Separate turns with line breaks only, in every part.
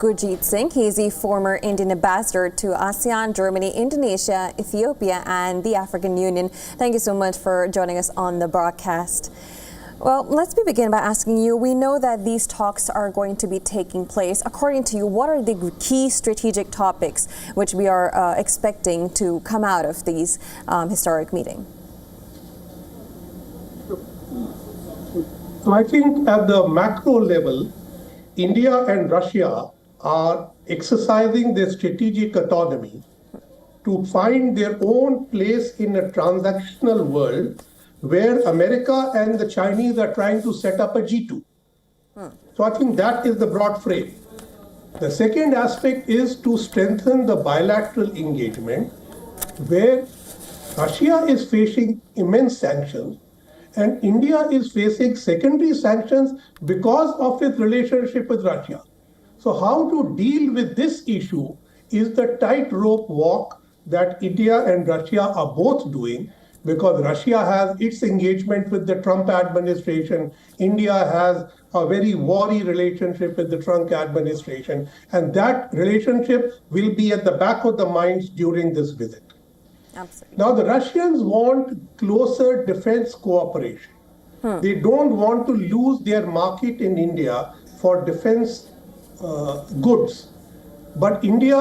Gurjeet Singh. He is the former Indian ambassador to ASEAN, Germany, Indonesia, Ethiopia, and the African Union. Thank you so much for joining us on the broadcast. Well, let's begin by asking you, we know that these talks are going to be taking place. According to you, what are the key strategic topics which we are expecting to come out of these historic meeting?
So I think at the macro level, India and Russia are exercising their strategic autonomy to find their own place in a transactional world where America and the Chinese are trying to set up a G2. So I think that is the broad frame. The second aspect is to strengthen the bilateral engagement where Russia is facing immense sanctions and India is facing secondary sanctions because of its relationship with Russia. So how to deal with this issue is the tightrope walk that India and Russia are both doing, because Russia has its engagement with the Trump administration. India has a very wary relationship with the Trump administration. And that relationship will be at the back of the minds during this visit.
Absolutely.
Now, the Russians want closer defense cooperation. They don't want to lose their market in India for defense goods. But India,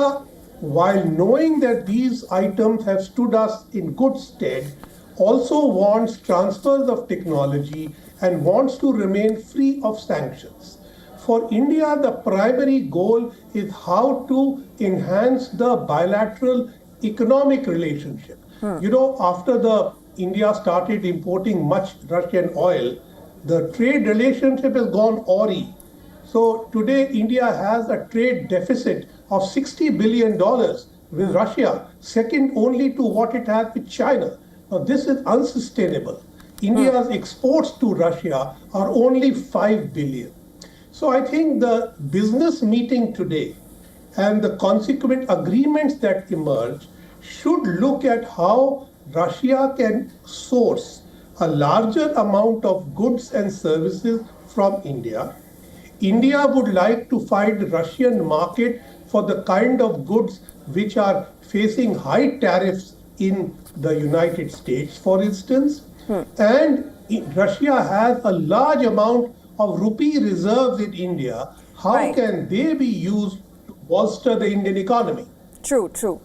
while knowing that these items have stood us in good stead, also wants transfers of technology and wants to remain free of sanctions. For India, the primary goal is how to enhance the bilateral economic relationship. You know, after India started importing much Russian oil, the trade relationship has gone awry. So today, India has a trade deficit of $60 billion with Russia, second only to what it has with China. Now, this is unsustainable. India's exports to Russia are only $5 billion. So I think the business meeting today and the consequent agreements that emerge should look at how Russia can source a larger amount of goods and services from India. India would like to find a Russian market for the kind of goods which are facing high tariffs in the United States, for instance. And Russia has a large amount of rupee reserves in India. How can they be used to bolster the Indian economy?
True.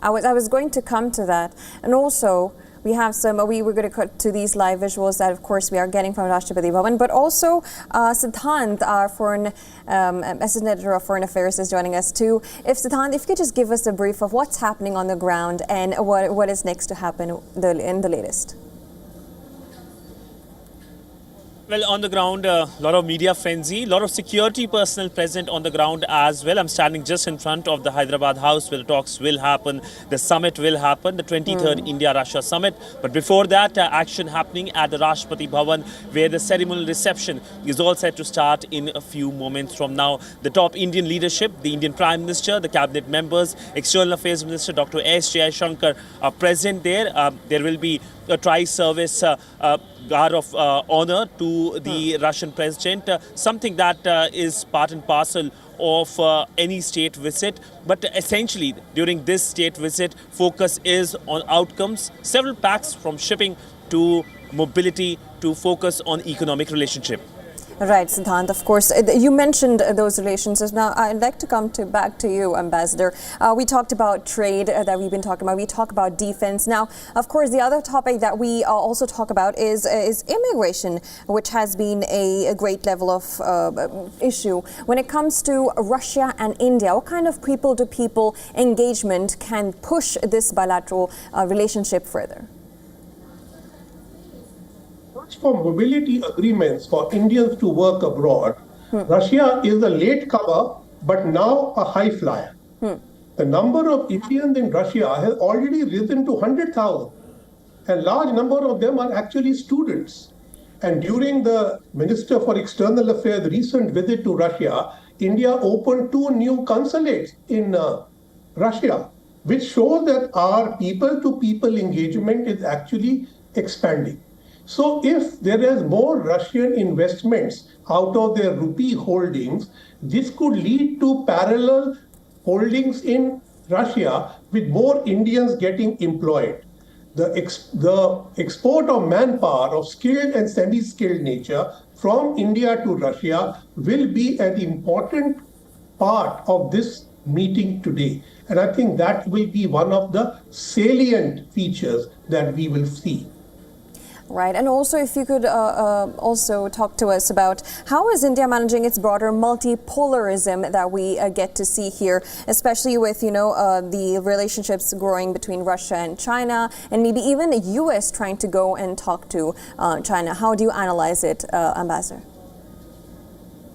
I was going to come to that. And also, we have we were going to cut to these live visuals that, of course, we are getting from Rashtrapati Bhavan, but also Siddhant, our Assistant Editor of Foreign Affairs, is joining us too. Siddhant, if you could just give us a brief of what's happening on the ground and what is next to happen in the latest.
Well, on the ground, a lot of media frenzy, a lot of security personnel present on the ground as well. I'm standing just in front of the Hyderabad house where the talks will happen, the summit will happen, the 23rd India-Russia summit. But before that, action happening at the Rashtrapati Bhavan, where the ceremonial reception is all set to start in a few moments from now. The top Indian leadership, the Indian Prime Minister, the cabinet members, External Affairs Minister Dr. S. Jaishankar are present there. There will be a tri-service guard of honor to the Russian president, something that is part and parcel of any state visit. But essentially, during this state visit, focus is on outcomes, several packs from shipping to mobility to focus on economic relationship.
Right, Siddhant, of course. You mentioned those relations. Now, I'd like to come back to you, Ambassador. We talked about trade that we've been talking about. We talk about defense. Now, of course, the other topic that we also talk about is immigration, which has been a great level of issue. When it comes to Russia and India, what kind of people-to-people engagement can push this bilateral relationship further?
For mobility agreements for Indians to work abroad, Russia is a latecomer, but now a high flyer. The number of Indians in Russia has already risen to 100,000. A large number of them are actually students. And during the Minister for External Affairs' recent visit to Russia, India opened 2 new consulates in Russia, which shows that our people-to-people engagement is actually expanding. So if there is more Russian investments out of their rupee holdings, this could lead to parallel holdings in Russia with more Indians getting employed. The export of manpower of skilled and semi-skilled nature from India to Russia will be an important part of this meeting today. And I think that will be one of the salient features that we will see.
Right, and also if you could also talk to us about how is India managing its broader multipolarism that we get to see here, especially with, the relationships growing between Russia and China, and maybe even the U.S. trying to go and talk to China. How do you analyze it, Ambassador?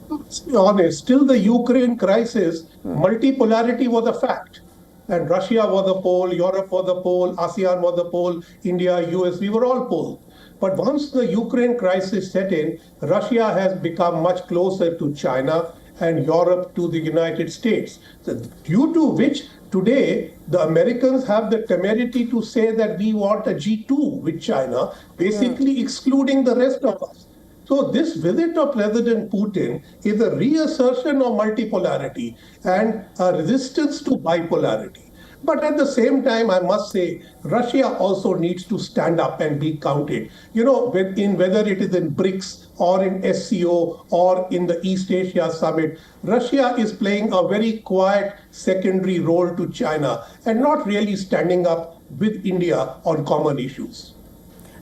Let's be honest, still the Ukraine crisis, multipolarity was a fact. And Russia was a pole, Europe was a pole, ASEAN was a pole, India, US, we were all poles. But once the Ukraine crisis set in, Russia has become much closer to China and Europe to the United States. So due to which today the Americans have the temerity to say that we want a G2 with China, basically excluding the rest of us. So this visit of President Putin is a reassertion of multipolarity and a resistance to bipolarity. But at the same time, I must say, Russia also needs to stand up and be counted. Whether it is in BRICS or in SCO or in the East Asia Summit, Russia is playing a very quiet secondary role to China and not really standing up with India on common issues.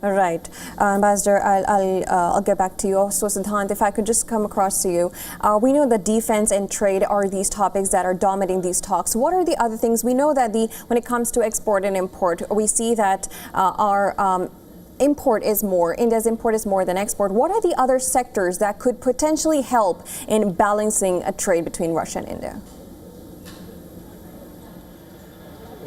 All right, Ambassador, I'll get back to you. Also, Siddhant, if I could just come across to you. We know that defense and trade are these topics that are dominating these talks. What are the other things? We know that when it comes to export and import, we see that our import is more, India's import is more than export. What are the other sectors that could potentially help in balancing a trade between Russia and India?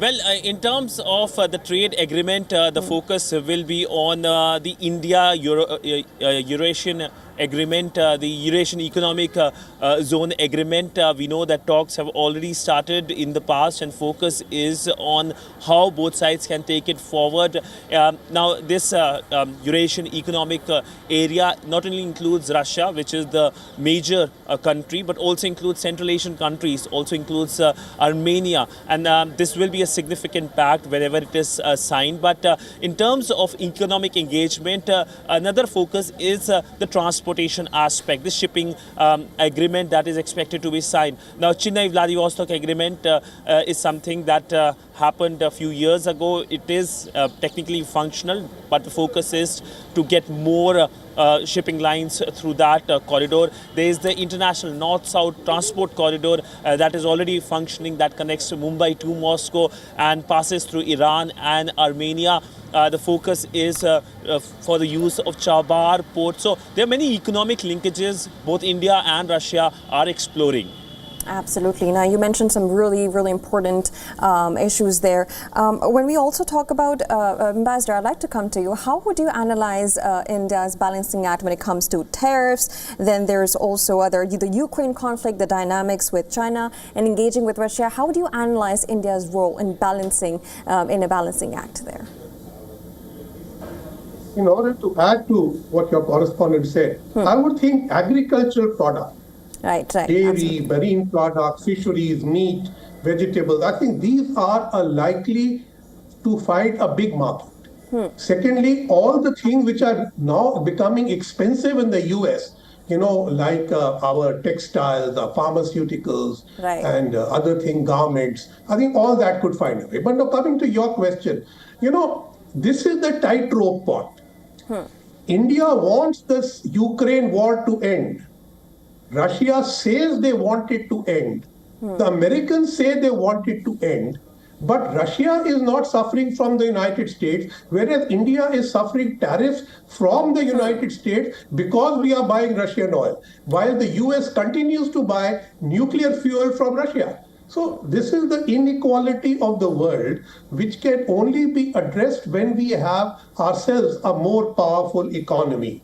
Well, in terms of the trade agreement, the focus will be on the India-Eurasian agreement, the Eurasian Economic Zone agreement. We know that talks have already started in the past, and focus is on how both sides can take it forward. Now, this Eurasian Economic Area not only includes Russia, which is the major country, but also includes Central Asian countries, also includes Armenia, and this will be a significant pact wherever it is signed. But in terms of economic engagement, another focus is the transportation aspect, the shipping agreement that is expected to be signed. Now, Chennai-Vladivostok agreement is something that happened a few years ago. It is technically functional, but the focus is to get more shipping lines through that corridor. There is the international north-south transport corridor that is already functioning, that connects to Mumbai to Moscow and passes through Iran and Armenia. The focus is for the use of Chabar port. So there are many economic linkages both India and Russia are exploring.
Absolutely. Now, you mentioned some really, really important issues there. When we also talk about, Ambassador, I'd like to come to you. How would you analyze India's balancing act when it comes to tariffs? Then there's also the Ukraine conflict, the dynamics with China and engaging with Russia. How would you analyze India's role in balancing, in a balancing act there?
In order to add to what your correspondent said, I would think agricultural products,
right,
dairy,
absolutely.
marine products, fisheries, meat, vegetables, I think these are likely to find a big market. Secondly, all the things which are now becoming expensive in the US, like our textiles, our pharmaceuticals,
Right.
and other things, garments, I think all that could find a way. But now coming to your question, this is the tightrope pot. India wants this Ukraine war to end. Russia says they want it to end. The Americans say they want it to end. But Russia is not suffering from the United States, whereas India is suffering tariffs from the United States because we are buying Russian oil, while the US continues to buy nuclear fuel from Russia. So this is the inequality of the world, which can only be addressed when we have ourselves a more powerful economy.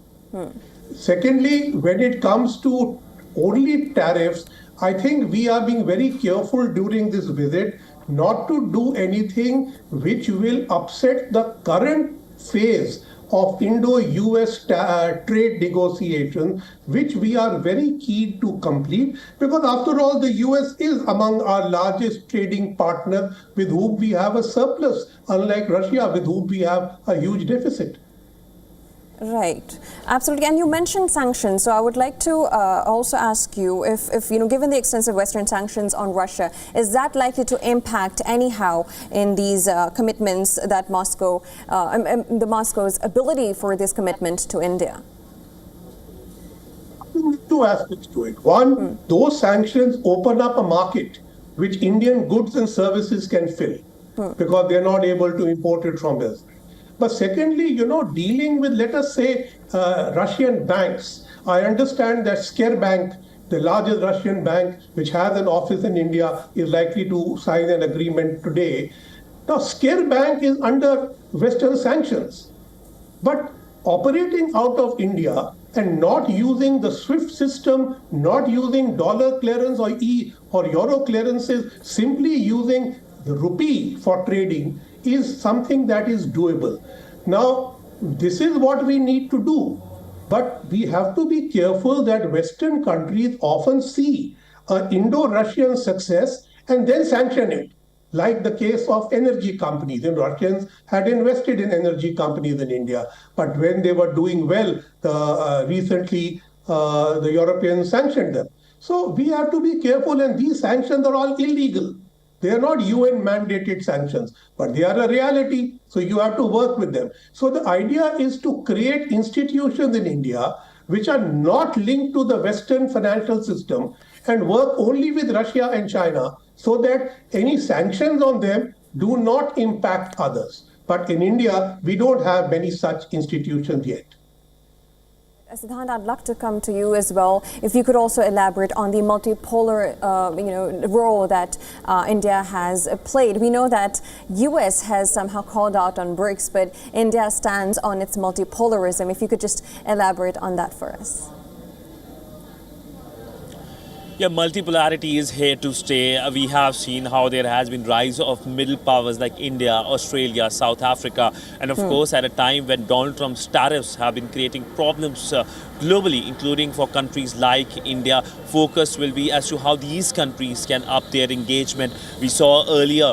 Secondly, when it comes to only tariffs, I think we are being very careful during this visit not to do anything which will upset the current phase of Indo-US trade negotiations, which we are very keen to complete, because after all, the US is among our largest trading partners with whom we have a surplus, unlike Russia, with whom we have a huge deficit.
Right, absolutely. And you mentioned sanctions, so I would like to also ask you if given the extensive Western sanctions on Russia, is that likely to impact anyhow in these commitments that Moscow's ability for this commitment to India?
Two aspects to it. One, those sanctions open up a market which Indian goods and services can fill because they're not able to import it from elsewhere. But secondly, dealing with, let us say, Russian banks. I understand that Bank, the largest Russian bank, which has an office in India, is likely to sign an agreement today. Now, Bank is under Western sanctions, but operating out of India and not using the SWIFT system, not using dollar clearance or euro clearances, simply using the rupee for trading is something that is doable. Now, this is what we need to do. But we have to be careful that Western countries often see an Indo-Russian success and then sanction it, like the case of energy companies. And Russians had invested in energy companies in India. But when they were doing well, recently the Europeans sanctioned them. So we have to be careful, and these sanctions are all illegal. They are not UN mandated sanctions, but they are a reality. So you have to work with them. So the idea is to create institutions in India which are not linked to the Western financial system and work only with Russia and China so that any sanctions on them do not impact others. But in India, we don't have many such institutions yet.
Siddhant, I'd like to come to you as well. If you could also elaborate on the multipolar, role that India has played. We know that U.S. has somehow called out on BRICS, but India stands on its multipolarism. If you could just elaborate on that for us.
Yeah, multipolarity is here to stay. We have seen how there has been rise of middle powers like India, Australia, South Africa, and of course at a time when Donald Trump's tariffs have been creating problems globally, including for countries like India. Focus will be as to how these countries can up their engagement. We saw earlier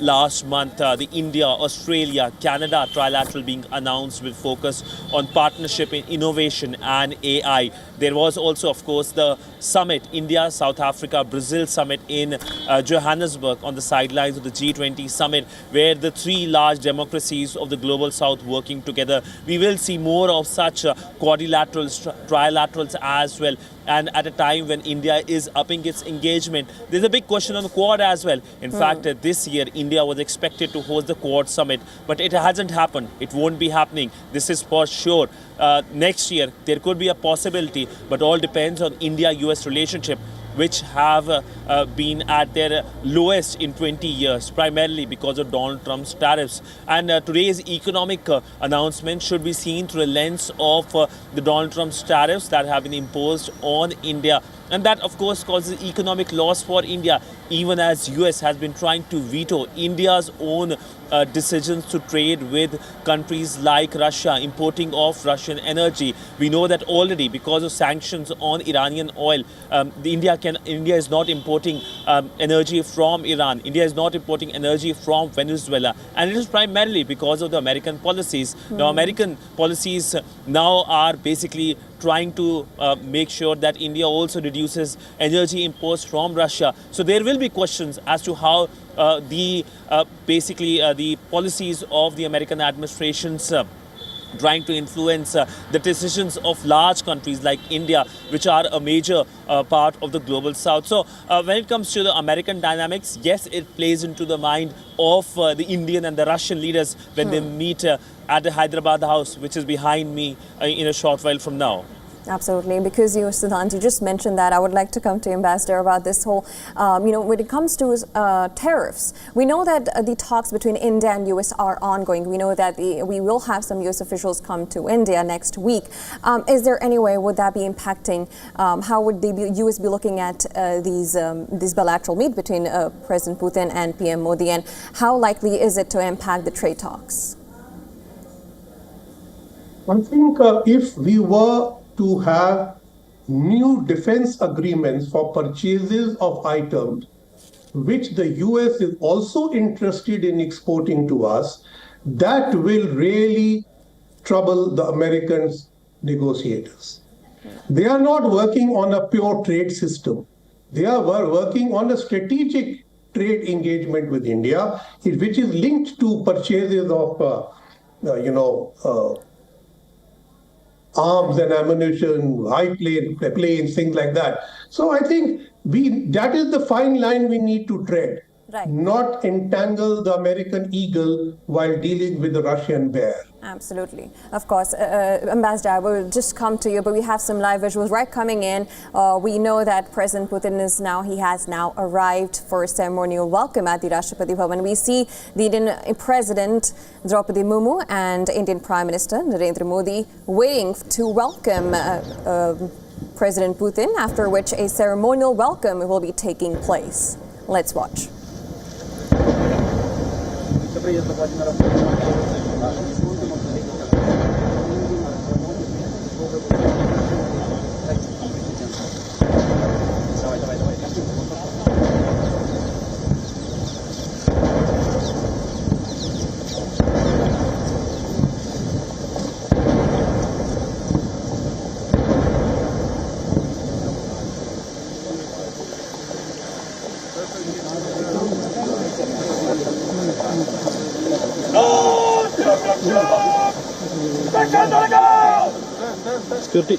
last month the India, Australia, Canada trilateral being announced with focus on partnership in innovation and AI. There was also, of course, the summit, India, South Africa, Brazil summit in Johannesburg on the sidelines of the G20 summit, where the three large democracies of the global south working together. We will see more of such quadrilaterals, trilaterals as well. And at a time when India is upping its engagement, there's a big question on the Quad as well. In fact, this year, India was expected to host the Quad summit, but it hasn't happened. It won't be happening. This is for sure. Next year, there could be a possibility, but all depends on India-US relationship, which have been at their lowest in 20 years, primarily because of Donald Trump's tariffs. And today's economic announcement should be seen through a lens of the Donald Trump's tariffs that have been imposed on India. And that, of course, causes economic loss for India, even as US has been trying to veto India's own decisions to trade with countries like Russia, importing of Russian energy. We know that already because of sanctions on Iranian oil, India is not importing energy from Iran. India is not importing energy from Venezuela. And it is primarily because of the American policies. Now, American policies now are basically trying to make sure that India also reduces energy imports from Russia. So there will be questions as to how the policies of the American administrations trying to influence the decisions of large countries like India, which are a major part of the global south. So when it comes to the American dynamics, yes, it plays into the mind of the Indian and the Russian leaders when they meet at the Hyderabad house, which is behind me in a short while from now.
Absolutely. Because you, Siddhant, you just mentioned that, I would like to come to Ambassador about this whole, when it comes to tariffs. We know that the talks between India and US are ongoing. We know that we will have some US officials come to India next week. Is there any way, would that be impacting, how would the US be looking at these bilateral meet between President Putin and PM Modi, and how likely is it to impact the trade talks?
I think if we were to have new defense agreements for purchases of items which the US is also interested in exporting to us, that will really trouble the Americans negotiators. They are not working on a pure trade system. They are working on a strategic trade engagement with India, which is linked to purchases of, arms and ammunition, planes, things like that. So I think that is the fine line we need to tread,
Right.
not entangle the American eagle while dealing with the Russian bear.
Absolutely. Of course. Ambassador, I will just come to you, but we have some live visuals right coming in. We know that President Putin has now arrived for a ceremonial welcome at the Rashtrapati Bhavan. We see the Indian President Draupadi Murmu and Indian Prime Minister Narendra Modi waiting to welcome President Putin, after which a ceremonial welcome will be taking place. Let's watch.
Security.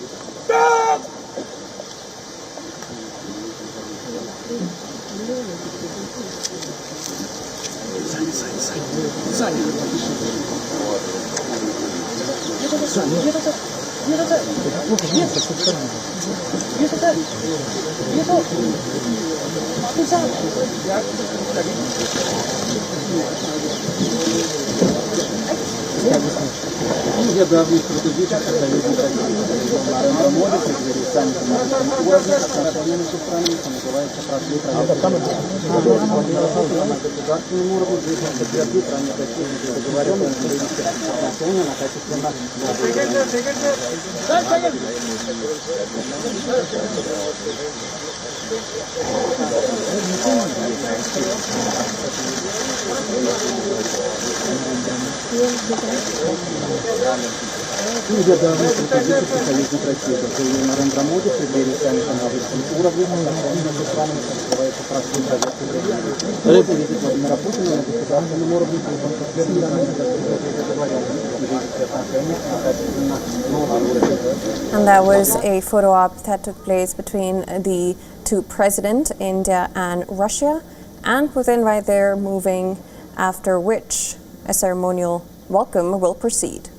Уведомление пропозиции союзных России, которые Нарендра Моди в преддверии саммита на высоком уровне, отношения с странами открывается простой проверки времени. Визит Владимира Путина на государственном уровне призван подтвердить
And that was a photo op that took place between the two presidents, India and Russia, and Putin right there moving, after which a ceremonial welcome will proceed.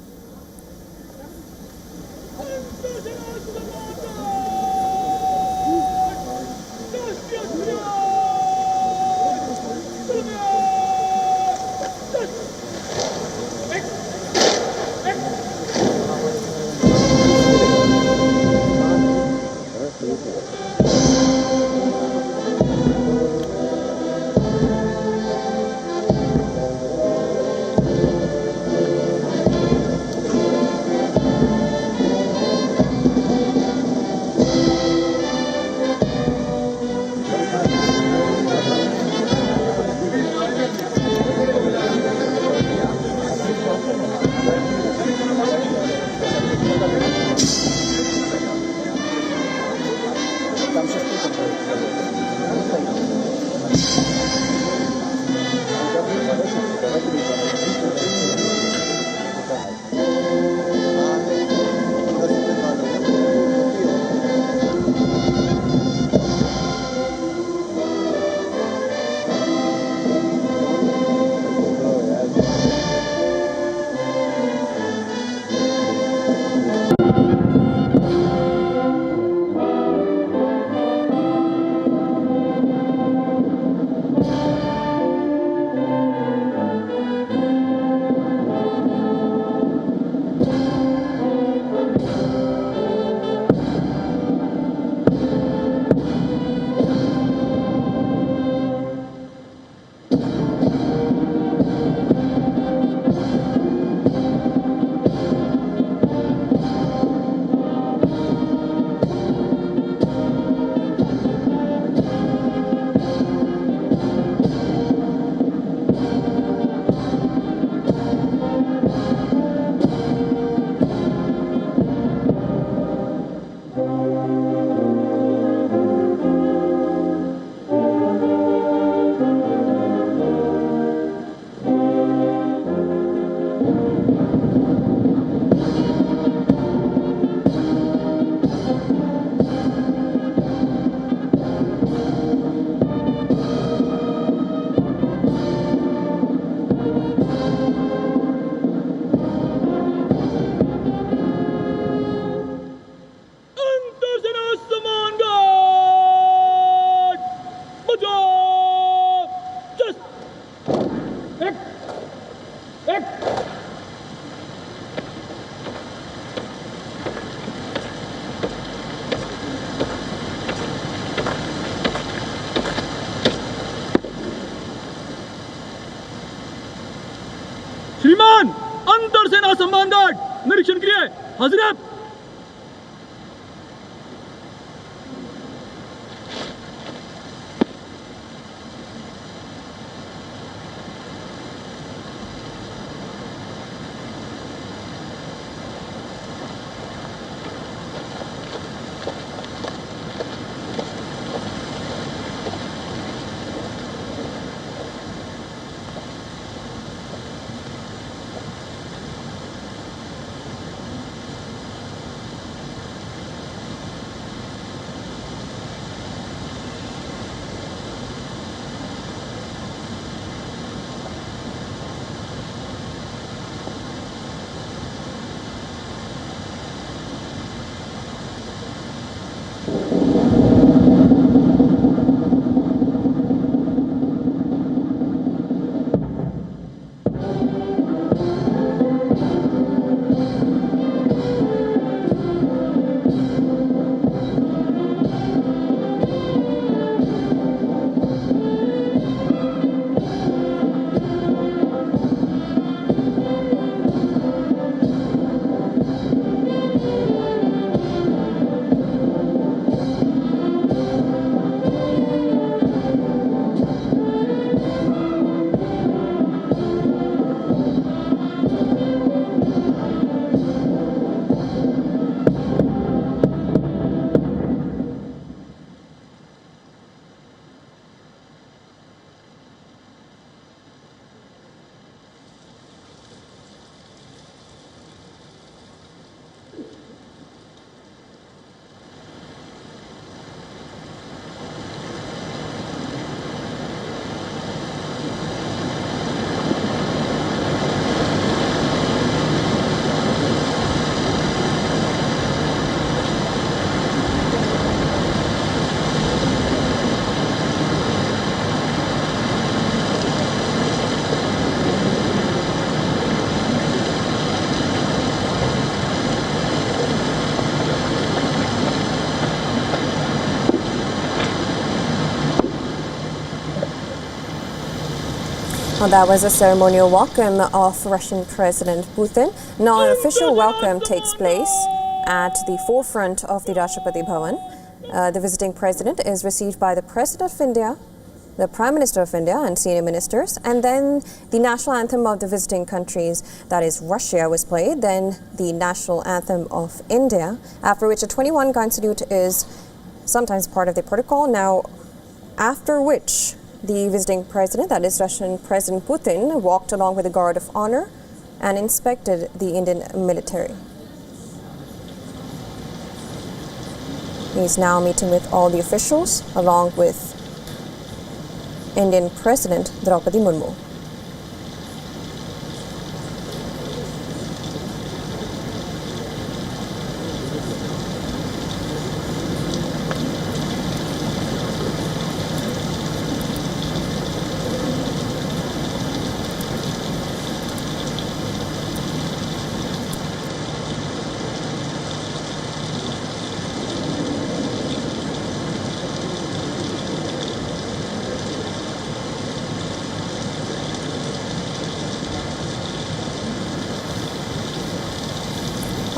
श्रीमान अंतर सेना सम्मान guard निरीक्षण के लिए हाजिर है।
Well, that was a ceremonial welcome of Russian President Putin. Now, an official welcome takes place at the forefront of the Rashtrapati Bhavan. The visiting president is received by the President of India, the Prime Minister of India and senior ministers, and then the national anthem of the visiting countries, that is Russia, was played, then the national anthem of India, after which a 21 gun salute is sometimes part of the protocol. Now, after which the visiting president, that is Russian President Putin, walked along with a guard of honor and inspected the Indian military. He's now meeting with all the officials along with Indian President Murmu.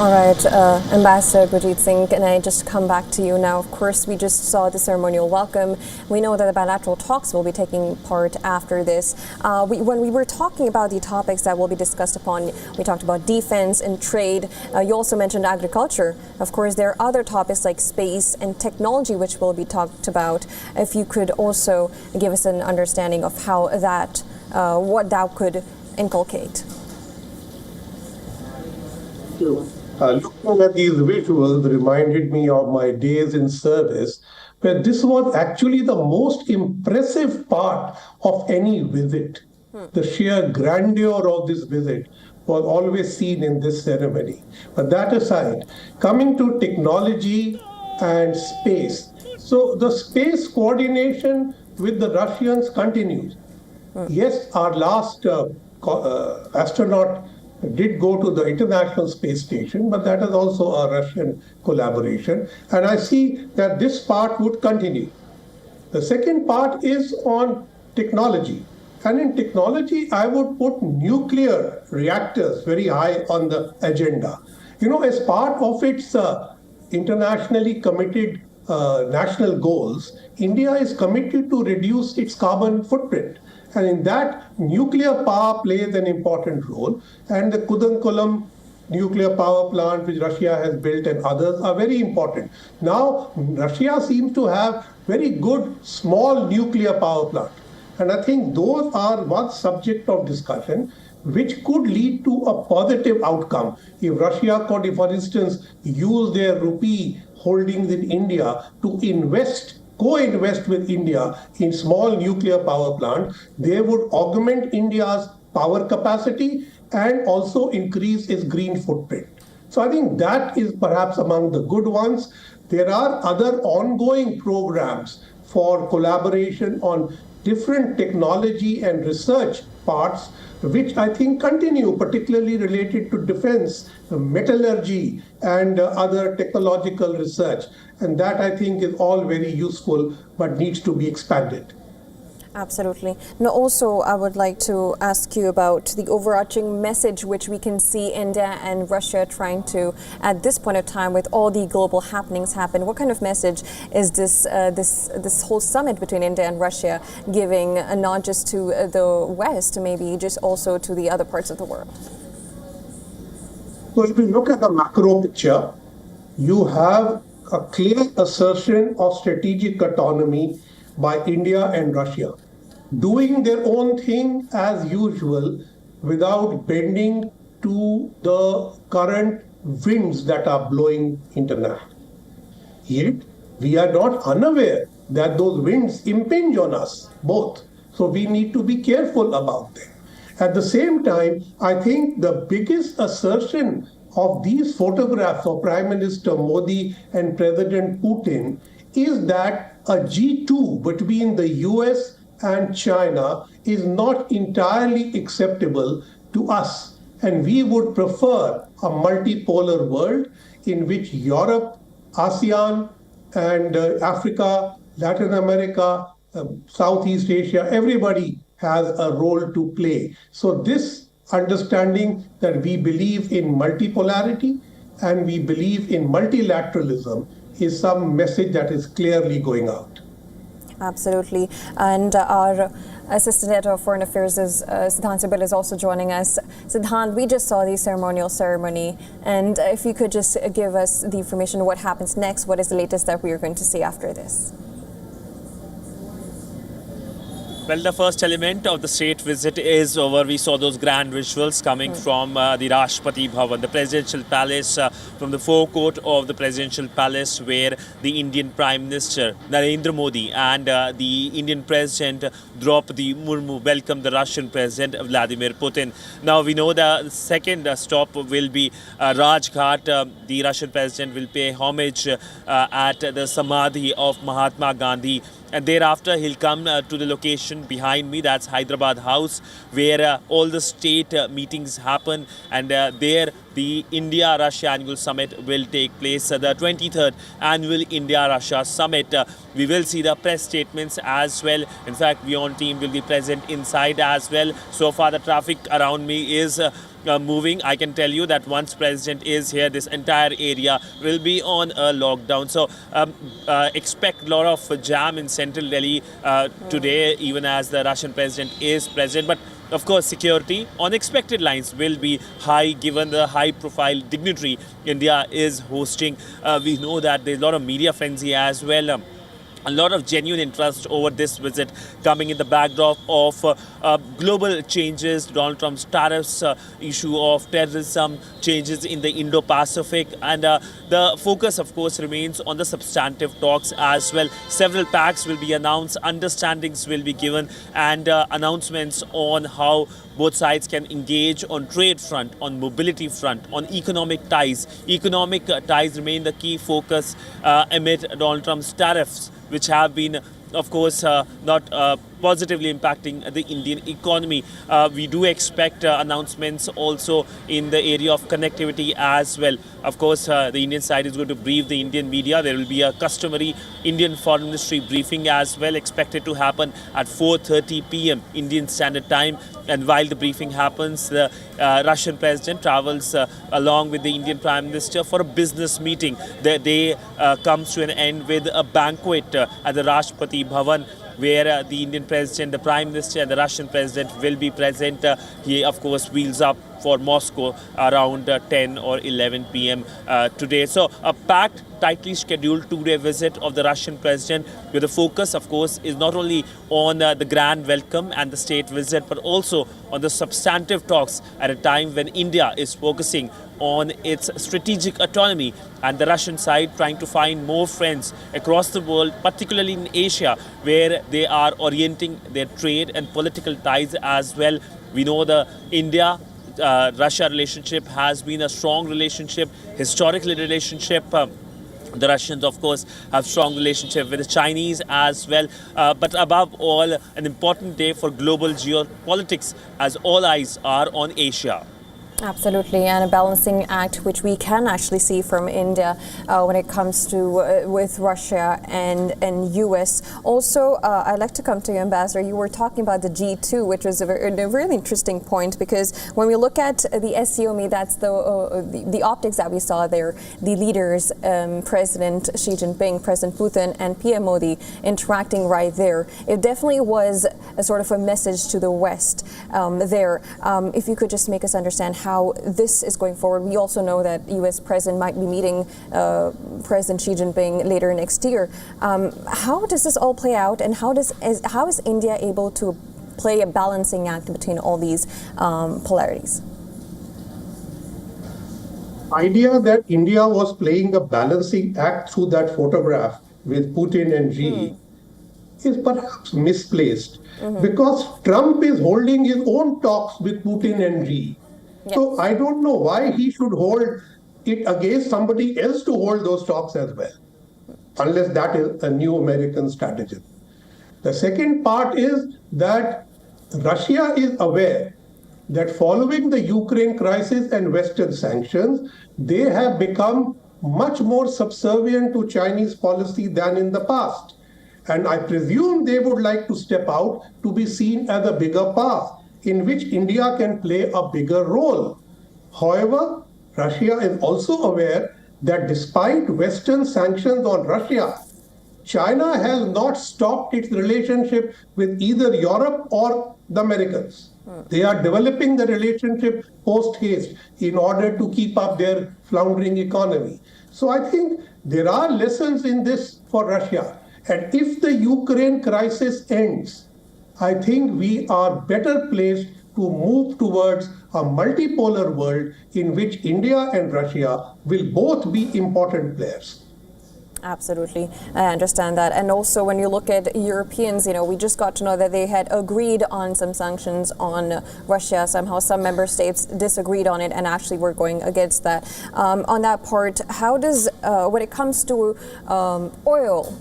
All right, Ambassador Gurjeet Singh, can I just come back to you now? Of course, we just saw the ceremonial welcome. We know that the bilateral talks will be taking part after this. When we were talking about the topics that will be discussed upon, we talked about defense and trade. You also mentioned agriculture. Of course, there are other topics like space and technology which will be talked about. If you could also give us an understanding of how that, what that could inculcate.
Looking at these visuals reminded me of my days in service, where this was actually the most impressive part of any visit. The sheer grandeur of this visit was always seen in this ceremony. But that aside, coming to technology and space. So the space coordination with the Russians continues. Yes, our last astronaut did go to the International Space Station, but that is also a Russian collaboration. And I see that this part would continue. The second part is on technology. And in technology, I would put nuclear reactors very high on the agenda. As part of its internationally committed national goals, India is committed to reduce its carbon footprint. And in that, nuclear power plays an important role. And the Kudankulam nuclear power plant, which Russia has built, and others are very important. Now, Russia seems to have very good small nuclear power plant. And I think those are one subject of discussion which could lead to a positive outcome. If Russia could, for instance, use their rupee holdings in India to co-invest with India in small nuclear power plant, they would augment India's power capacity and also increase its green footprint. So I think that is perhaps among the good ones. There are other ongoing programs for collaboration on different technology and research parts, which I think continue, particularly related to defense, metallurgy, and other technological research. And that I think is all very useful, but needs to be expanded.
Absolutely. Now, also, I would like to ask you about the overarching message which we can see India and Russia trying to, at this point of time, with all the global happenings happen. What kind of message is this whole summit between India and Russia giving, not just to the West, maybe just also to the other parts of the world?
So, if you look at the macro picture, you have a clear assertion of strategic autonomy by India and Russia, doing their own thing as usual without bending to the current winds that are blowing internationally. Yet, we are not unaware that those winds impinge on us both. So we need to be careful about them. At the same time, I think the biggest assertion of these photographs of Prime Minister Modi and President Putin is that a G2 between the US and China is not entirely acceptable to us. And we would prefer a multipolar world in which Europe, ASEAN, and Africa, Latin America, Southeast Asia, everybody has a role to play. So this understanding that we believe in multipolarity and we believe in multilateralism is some message that is clearly going out.
Absolutely. And our Assistant Editor of Foreign Affairs, Siddhant Sibil, is also joining us. Siddhant, we just saw the ceremonial ceremony. And if you could just give us the information of what happens next, what is the latest that we are going to see after this?
Well, the first element of the state visit is over. We saw those grand visuals coming from the Rashtrapati Bhavan, the presidential palace, from the forecourt of the presidential palace, where the Indian Prime Minister Narendra Modi and the Indian President Draupadi Murmu welcomed the Russian President Vladimir Putin. Now we know the second stop will be Rajghat. The Russian President will pay homage at the Samadhi of Mahatma Gandhi. And thereafter, he'll come to the location behind me, that's Hyderabad House, where all the state meetings happen. And there, the India-Russia Annual Summit will take place, the 23rd Annual India-Russia Summit. We will see the press statements as well. In fact, WION team will be present inside as well. So far, the traffic around me is moving. I can tell you that once President is here, this entire area will be on a lockdown. So expect a lot of jam in central Delhi today, even as the Russian President is present. But of course, security on expected lines will be high, given the high-profile dignitary India is hosting. We know that there's a lot of media frenzy as well. A lot of genuine interest over this visit coming in the backdrop of global changes, Donald Trump's tariffs, issue of terrorism, changes in the Indo-Pacific, and the focus, of course, remains on the substantive talks as well. Several pacts will be announced, understandings will be given, and announcements on how both sides can engage on trade front, on mobility front, on economic ties. Economic ties remain the key focus amid Donald Trump's tariffs, which have been, of course, not positively impacting the Indian economy. We do expect announcements also in the area of connectivity as well. Of course, the Indian side is going to brief the Indian media. There will be a customary Indian Foreign Ministry briefing as well, expected to happen at 4:30 p.m. Indian Standard Time. And while the briefing happens, the Russian president travels along with the Indian Prime Minister for a business meeting. The day comes to an end with a banquet at the Rashtrapati Bhavan, where the Indian president, the Prime Minister and the Russian president will be present. He, of course, wheels up for Moscow around 10 or 11 p.m. Today. So a packed, tightly scheduled two-day visit of the Russian president, where the focus, of course, is not only on the grand welcome and the state visit, but also on the substantive talks at a time when India is focusing on its strategic autonomy, and the Russian side trying to find more friends across the world, particularly in Asia, where they are orienting their trade and political ties as well. We know the India-Russia relationship has been a strong relationship, historical relationship. The Russians, of course, have strong relationship with the Chinese as well. But above all, an important day for global geopolitics, as all eyes are on Asia.
Absolutely, and a balancing act which we can actually see from India when it comes to with Russia and U.S. Also, I'd like to come to you, Ambassador. You were talking about the G2, which was a really interesting point, because when we look at the SCOME, that's the optics that we saw there, the leaders, President Xi Jinping, President Putin, and PM Modi interacting right there. It definitely was a sort of a message to the West there. If you could just make us understand how this is going forward. We also know that U.S. President might be meeting President Xi Jinping later next year. How does this all play out, and how is India able to play a balancing act between all these polarities?
Idea that India was playing a balancing act through that photograph with Putin and Xi is perhaps misplaced, because Trump is holding his own talks with Putin and Xi. Yes. So I don't know why he should hold it against somebody else to hold those talks as well, unless that is a new American strategy. The second part is that Russia is aware that following the Ukraine crisis and Western sanctions, they have become much more subservient to Chinese policy than in the past. And I presume they would like to step out to be seen as a bigger power, in which India can play a bigger role. However, Russia is also aware that despite Western sanctions on Russia, China has not stopped its relationship with either Europe or the Americans. They are developing the relationship post-haste in order to keep up their floundering economy. So I think there are lessons in this for Russia. And if the Ukraine crisis ends, I think we are better placed to move towards a multipolar world in which India and Russia will both be important players.
Absolutely. I understand that. And also when you look at Europeans, we just got to know that they had agreed on some sanctions on Russia. Somehow some member states disagreed on it and actually were going against that. On that part, how does, when it comes to oil,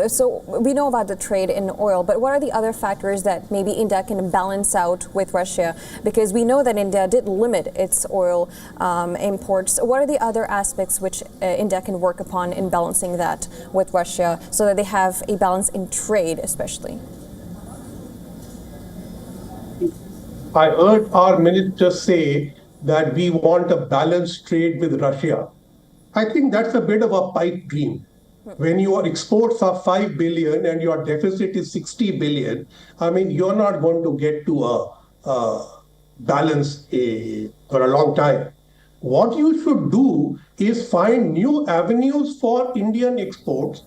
so we know about the trade in oil, but what are the other factors that maybe India can balance out with Russia? Because we know that India did limit its oil imports. What are the other aspects which India can work upon in balancing that with Russia, so that they have a balance in trade, especially?
I heard our minister say that we want a balanced trade with Russia. I think that's a bit of a pipe dream. When your exports are 5 billion and your deficit is 60 billion, you're not going to get to a balance for a long time. What you should do is find new avenues for Indian exports,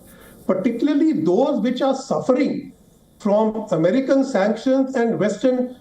particularly those which are suffering from American sanctions and Western.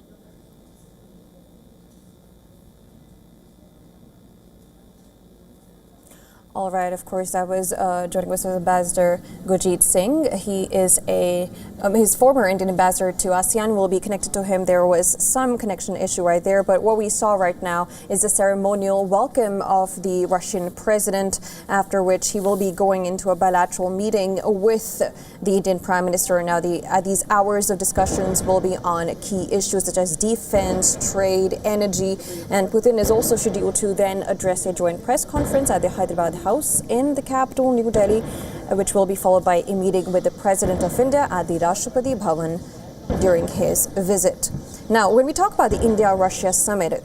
All right, of course, that was joining us with Ambassador Gurjeet Singh. He is his former Indian ambassador to ASEAN. Will be connected to him. There was some connection issue right there, but what we saw right now is the ceremonial welcome of the Russian president, after which he will be going into a bilateral meeting with the Indian Prime Minister. Now, these hours of discussions will be on key issues such as defense, trade, energy, and Putin is also scheduled to then address a joint press conference at the Hyderabad House in the capital, New Delhi, which will be followed by a meeting with the President of India at the Rashtrapati Bhavan during his visit. Now, when we talk about the India-Russia summit,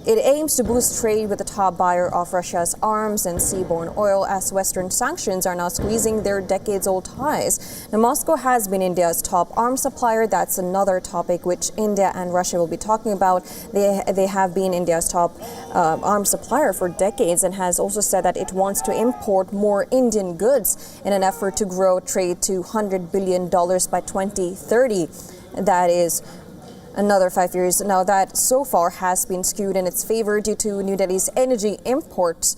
it aims to boost trade with the top buyer of Russia's arms and seaborne oil as Western sanctions are now squeezing their decades-old ties. Now, Moscow has been India's top arms supplier. That's another topic which India and Russia will be talking about. They have been India's top arms supplier for decades and has also said that it wants to import more Indian goods in an effort to grow trade to $100 billion by 2030. That is another 5 years. Now, that so far has been skewed in its favor due to New Delhi's energy imports.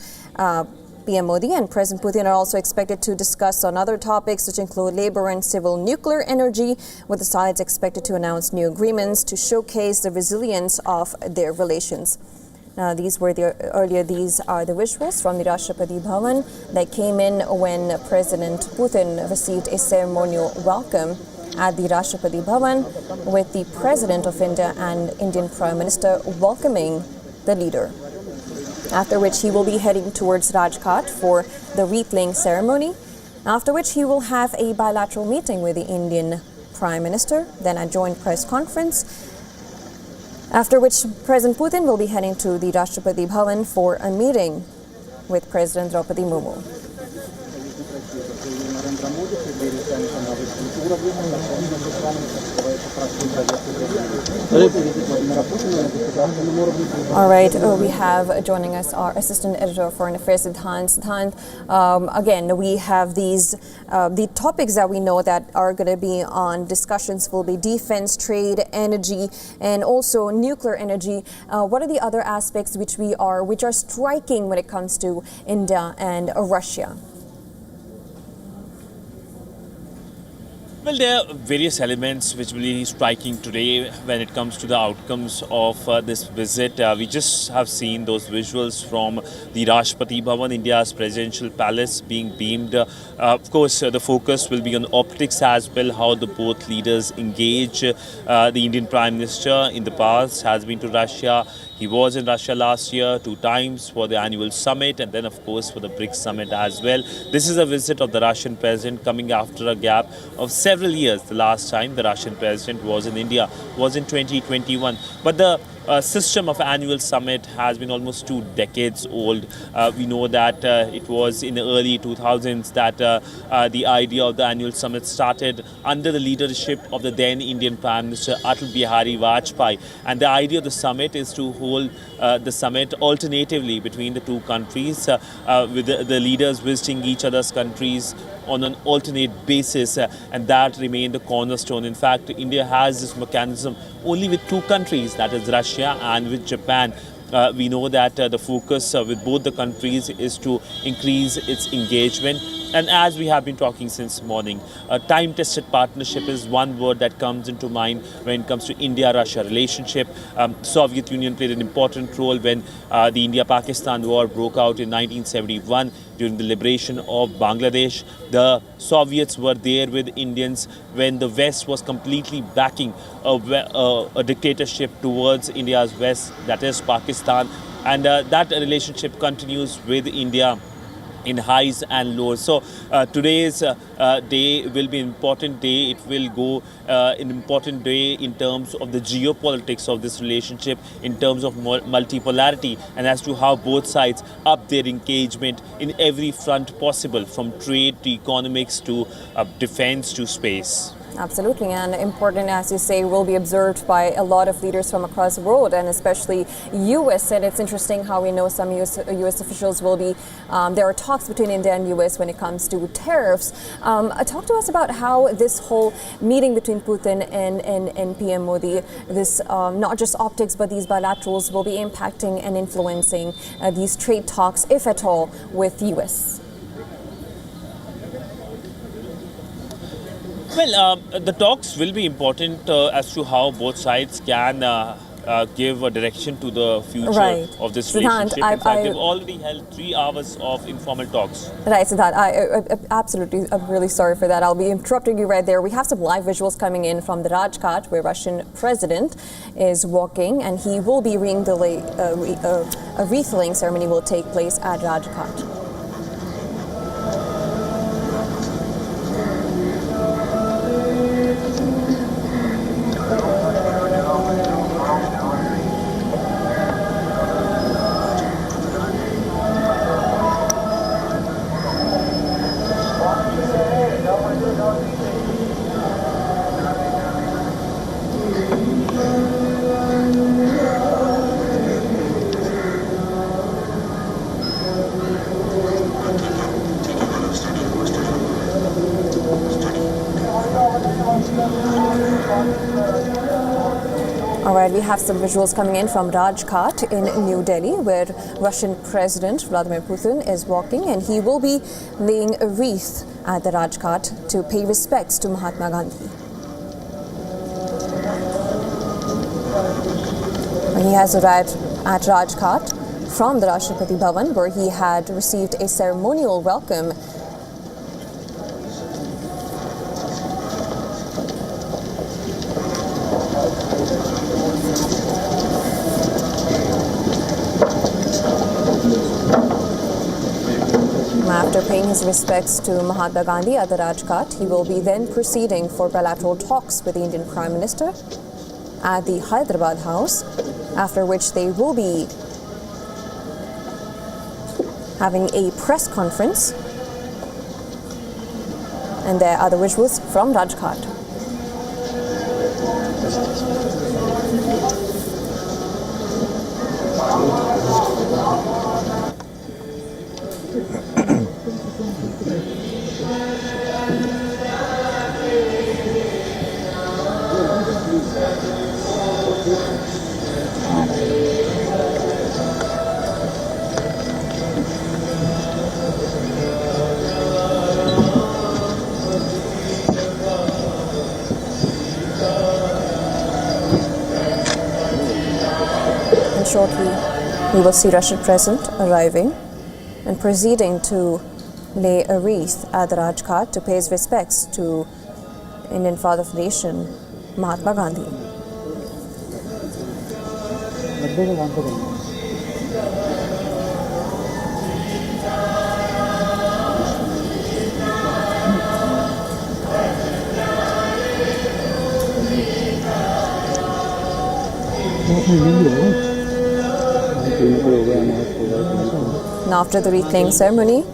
PM Modi and President Putin are also expected to discuss on other topics, which include labor and civil nuclear energy, with the sides expected to announce new agreements to showcase the resilience of their relations. Now, these are the visuals from the Rashtrapati Bhavan that came in when President Putin received a ceremonial welcome at the Rashtrapati Bhavan, with the President of India and Indian Prime Minister welcoming the leader. After which he will be heading towards Rajghat for the wreath-laying ceremony, after which he will have a bilateral meeting with the Indian Prime Minister, then a joint press conference, after which President Putin will be heading to the Rashtrapati Bhavan for a meeting with President Murmu. All right, we have joining us our Assistant Editor of Foreign Affairs, Siddhant. Again, we have the topics that we know that are going to be on discussions will be defense, trade, energy, and also nuclear energy. What are the other aspects which are striking when it comes to India and Russia?
Well, there are various elements which will be striking today when it comes to the outcomes of this visit. We just have seen those visuals from the Rashtrapati Bhavan, India's presidential palace, being beamed. Of course, the focus will be on optics as well, how the both leaders engage. The Indian Prime Minister in the past has been to Russia. He was in Russia last year 2 times for the annual summit, and then, of course, for the BRICS summit as well. This is a visit of the Russian president coming after a gap of several years. The last time the Russian president was in India was in 2021. But the system of annual summit has been almost 2 decades old. We know that it was in the early 2000s that the idea of the annual summit started under the leadership of the then Indian Prime Minister Atal Bihari Vajpayee. And the idea of the summit is to hold the summit alternatively between the 2 countries, with the leaders visiting each other's countries on an alternate basis, and that remained the cornerstone. In fact, India has this mechanism only with 2 countries, that is Russia and with Japan. We know that the focus with both the countries is to increase its engagement. And as we have been talking since morning, a time-tested partnership is one word that comes into mind when it comes to India-Russia relationship. Soviet Union played an important role when the India-Pakistan war broke out in 1971 during the liberation of Bangladesh. The Soviets were there with Indians when the West was completely backing a dictatorship towards India's West, that is Pakistan. And that relationship continues with India in highs and lows. So today's day will be an important day. It will go an important day in terms of the geopolitics of this relationship, in terms of multipolarity, and as to how both sides up their engagement in every front possible, from trade to economics to defense to space.
Absolutely, and important, as you say, will be observed by a lot of leaders from across the world, and especially U.S. And it's interesting how we know some U.S. officials will be, there are talks between India and U.S. when it comes to tariffs. Talk to us about how this whole meeting between Putin and PM Modi, this not just optics, but these bilaterals will be impacting and influencing these trade talks, if at all, with U.S.
Well, the talks will be important as to how both sides can give a direction to the future of this relationship. In fact, they've already held 3 hours of informal talks.
Right, Siddharth, I'm really sorry for that. I'll be interrupting you right there. We have some live visuals coming in from the Rajghat, where Russian president is walking, and he will be a wreath-laying ceremony will take place at Rajghat. All right, we have some visuals coming in from Rajghat in New Delhi, where Russian President Vladimir Putin is walking, and he will be laying a wreath at the Rajghat to pay respects to Mahatma Gandhi. He has arrived at Rajghat from the Rashtrapati Bhavan, where he had received a ceremonial welcome . After paying his respects to Mahatma Gandhi at the Rajghat, he will be then proceeding for bilateral talks with the Indian Prime Minister at the Hyderabad House, after which they will be having a press conference. And there are the visuals from Rajghat. And shortly, we will see Russian President arriving and proceeding to lay a wreath at the Rajghat to pay his respects to Indian father of the nation, Mahatma Gandhi. And after the wreath-laying ceremony,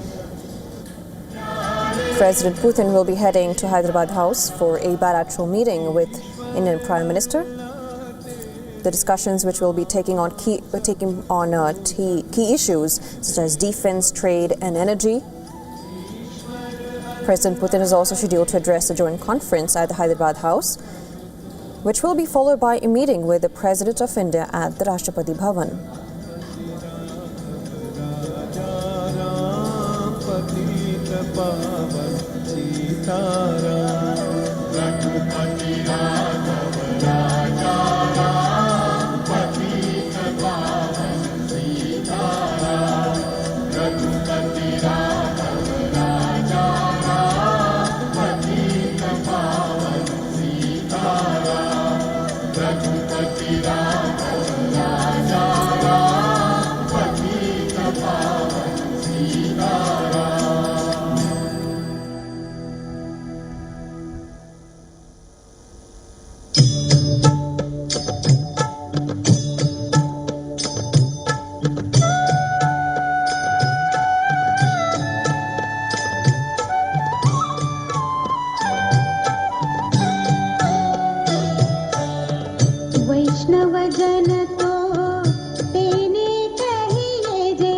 President Putin will be heading to Hyderabad House for a bilateral meeting with Indian Prime Minister. The discussions, which will be taking on key issues such as defense, trade, and energy. President Putin is also scheduled to address a joint conference at the Hyderabad House, which will be followed by a meeting with the President of India at the Rashtrapati Bhavan.
वैष्णव जन तो तेने कहिए जे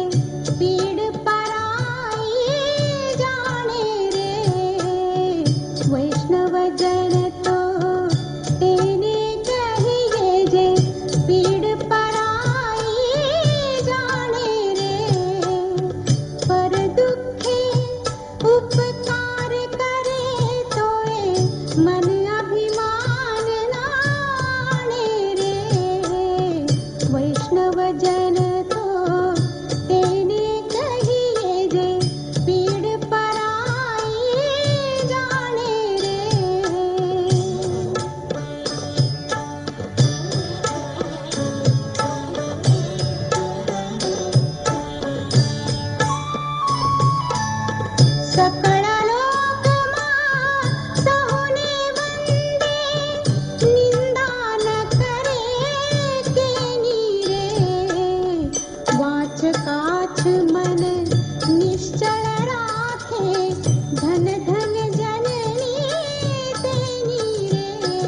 पीड़ पराई जाने रे वैष्णव जन तो तेने कहिए जे पीड़ पराई जाने रे पर दुखे उपकार करे तोए मन अभिमान नाने रे वैष्णव जन तो तेने कहिए जे पीड़ पराई जाने रे सकळ लोकमा सहुने वंदे निंदा न करे केनी रे वाच काछ मन निश्चल राखे धन धन जननी तेनी रे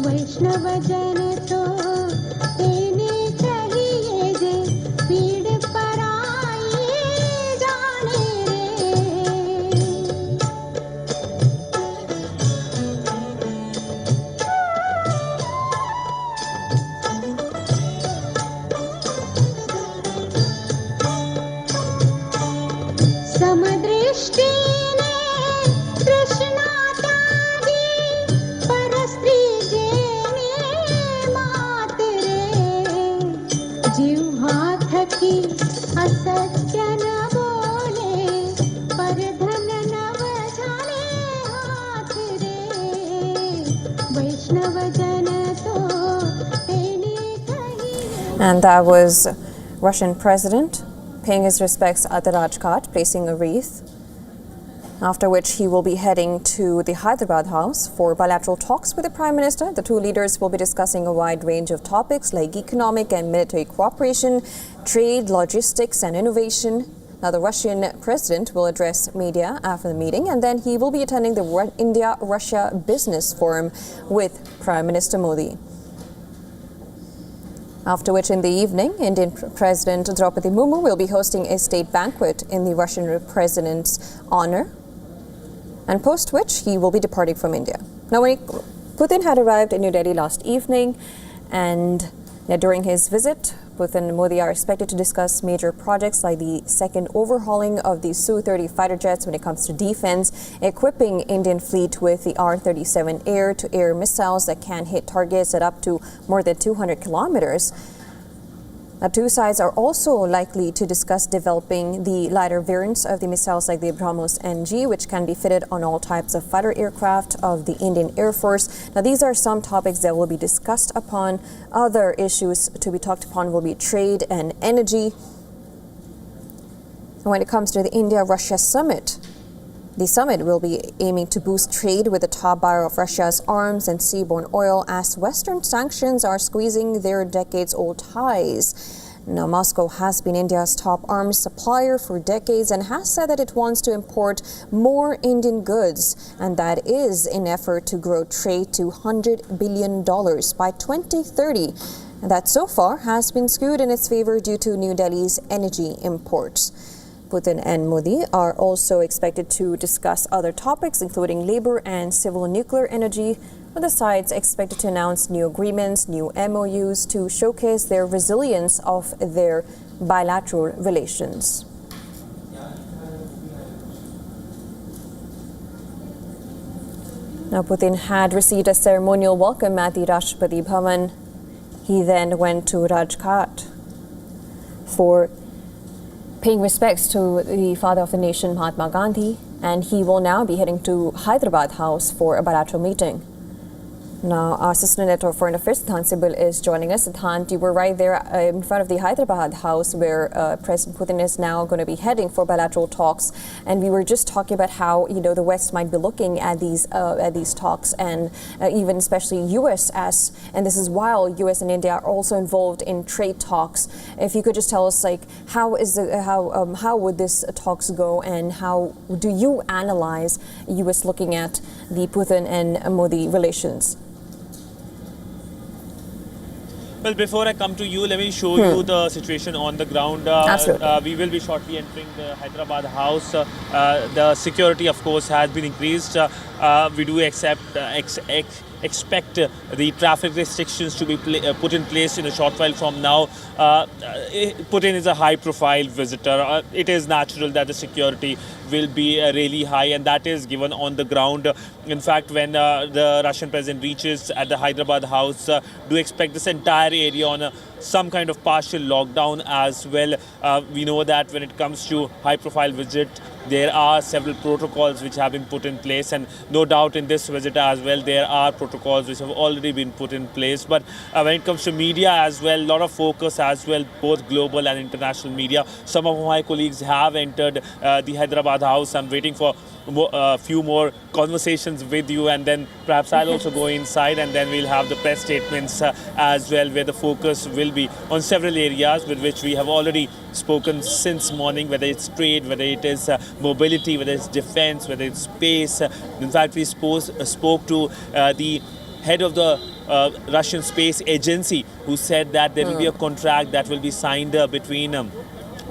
वैष्णव जन तो तेने कहिए जे पीड़ पराई जाने रे समदृष्टीने तृष्णा त्यागी परस्त्री जेने मात रे जिव्हा थकी असत्य न बोले पर धन नव झाले हाथ रे वैष्णव जन तो तेने कहिए
And that was Russian President paying his respects at the Rajghat, placing a wreath, after which he will be heading to the Hyderabad House for bilateral talks with the Prime Minister. The two leaders will be discussing a wide range of topics like economic and military cooperation, trade, logistics and innovation. Now, the Russian President will address media after the meeting, and then he will be attending the India-Russia Business Forum with Prime Minister Modi. After which, in the evening, Indian President Murmu will be hosting a state banquet in the Russian President's honor, and post which he will be departing from India. Now, Putin had arrived in New Delhi last evening, and during his visit, Putin and Modi are expected to discuss major projects like the second overhauling of the Su-30 fighter jets when it comes to defense, equipping Indian fleet with the R-37 air-to-air missiles that can hit targets at up to more than 200 kilometers. The two sides are also likely to discuss developing the lighter variants of the missiles like the BrahMos NG, which can be fitted on all types of fighter aircraft of the Indian Air Force. Now, these are some topics that will be discussed upon. Other issues to be talked upon will be trade and energy. When it comes to the India-Russia summit, the summit will be aiming to boost trade with the top buyer of Russia's arms and seaborne oil as Western sanctions are squeezing their decades-old ties. Now, Moscow has been India's top arms supplier for decades and has said that it wants to import more Indian goods, and that is in effort to grow trade to $100 billion by 2030. And that so far has been skewed in its favor due to New Delhi's energy imports. Putin and Modi are also expected to discuss other topics, including labor and civil nuclear energy, with the sides expected to announce new agreements, new MOUs to showcase their resilience of their bilateral relations. Now, Putin had received a ceremonial welcome at the Rashtrapati Bhavan. He then went to Rajghat for paying respects to the father of the nation, Mahatma Gandhi, and he will now be heading to Hyderabad House for a bilateral meeting. Now, our Assistant Editor of Foreign Affairs, Sidhant Sibil, is joining us. Sidhant, you were right there in front of the Hyderabad House where President Putin is now going to be heading for bilateral talks. And we were just talking about how, the West might be looking at these talks, and even especially U.S. and this is while U.S. and India are also involved in trade talks. If you could just tell us, how would this talks go, and how do you analyze U.S. looking at the Putin and Modi relations?
Well, before I come to you, let me show you the situation on the ground.
Absolutely.
We will be shortly entering the Hyderabad house. The security, of course, has been increased. We do expect the traffic restrictions to be put in place in a short while from now. Putin is a high-profile visitor. It is natural that the security will be really high, and that is given on the ground. In fact, when the Russian president reaches at the Hyderabad house, do expect this entire area on some kind of partial lockdown as well. We know that when it comes to high-profile visit, there are several protocols which have been put in place, and no doubt in this visit as well, there are protocols which have already been put in place. But when it comes to media as well, a lot of focus as well, both global and international media. Some of my colleagues have entered the Hyderabad house. I'm waiting for a few more conversations with you, and then perhaps I'll also go inside, and then we'll have the press statements as well, where the focus will be on several areas with which we have already spoken since morning, whether it's trade, whether it is mobility, whether it's defense, whether it's space. In fact, we spoke to the head of the Russian Space Agency, who said that there will be a contract that will be signed between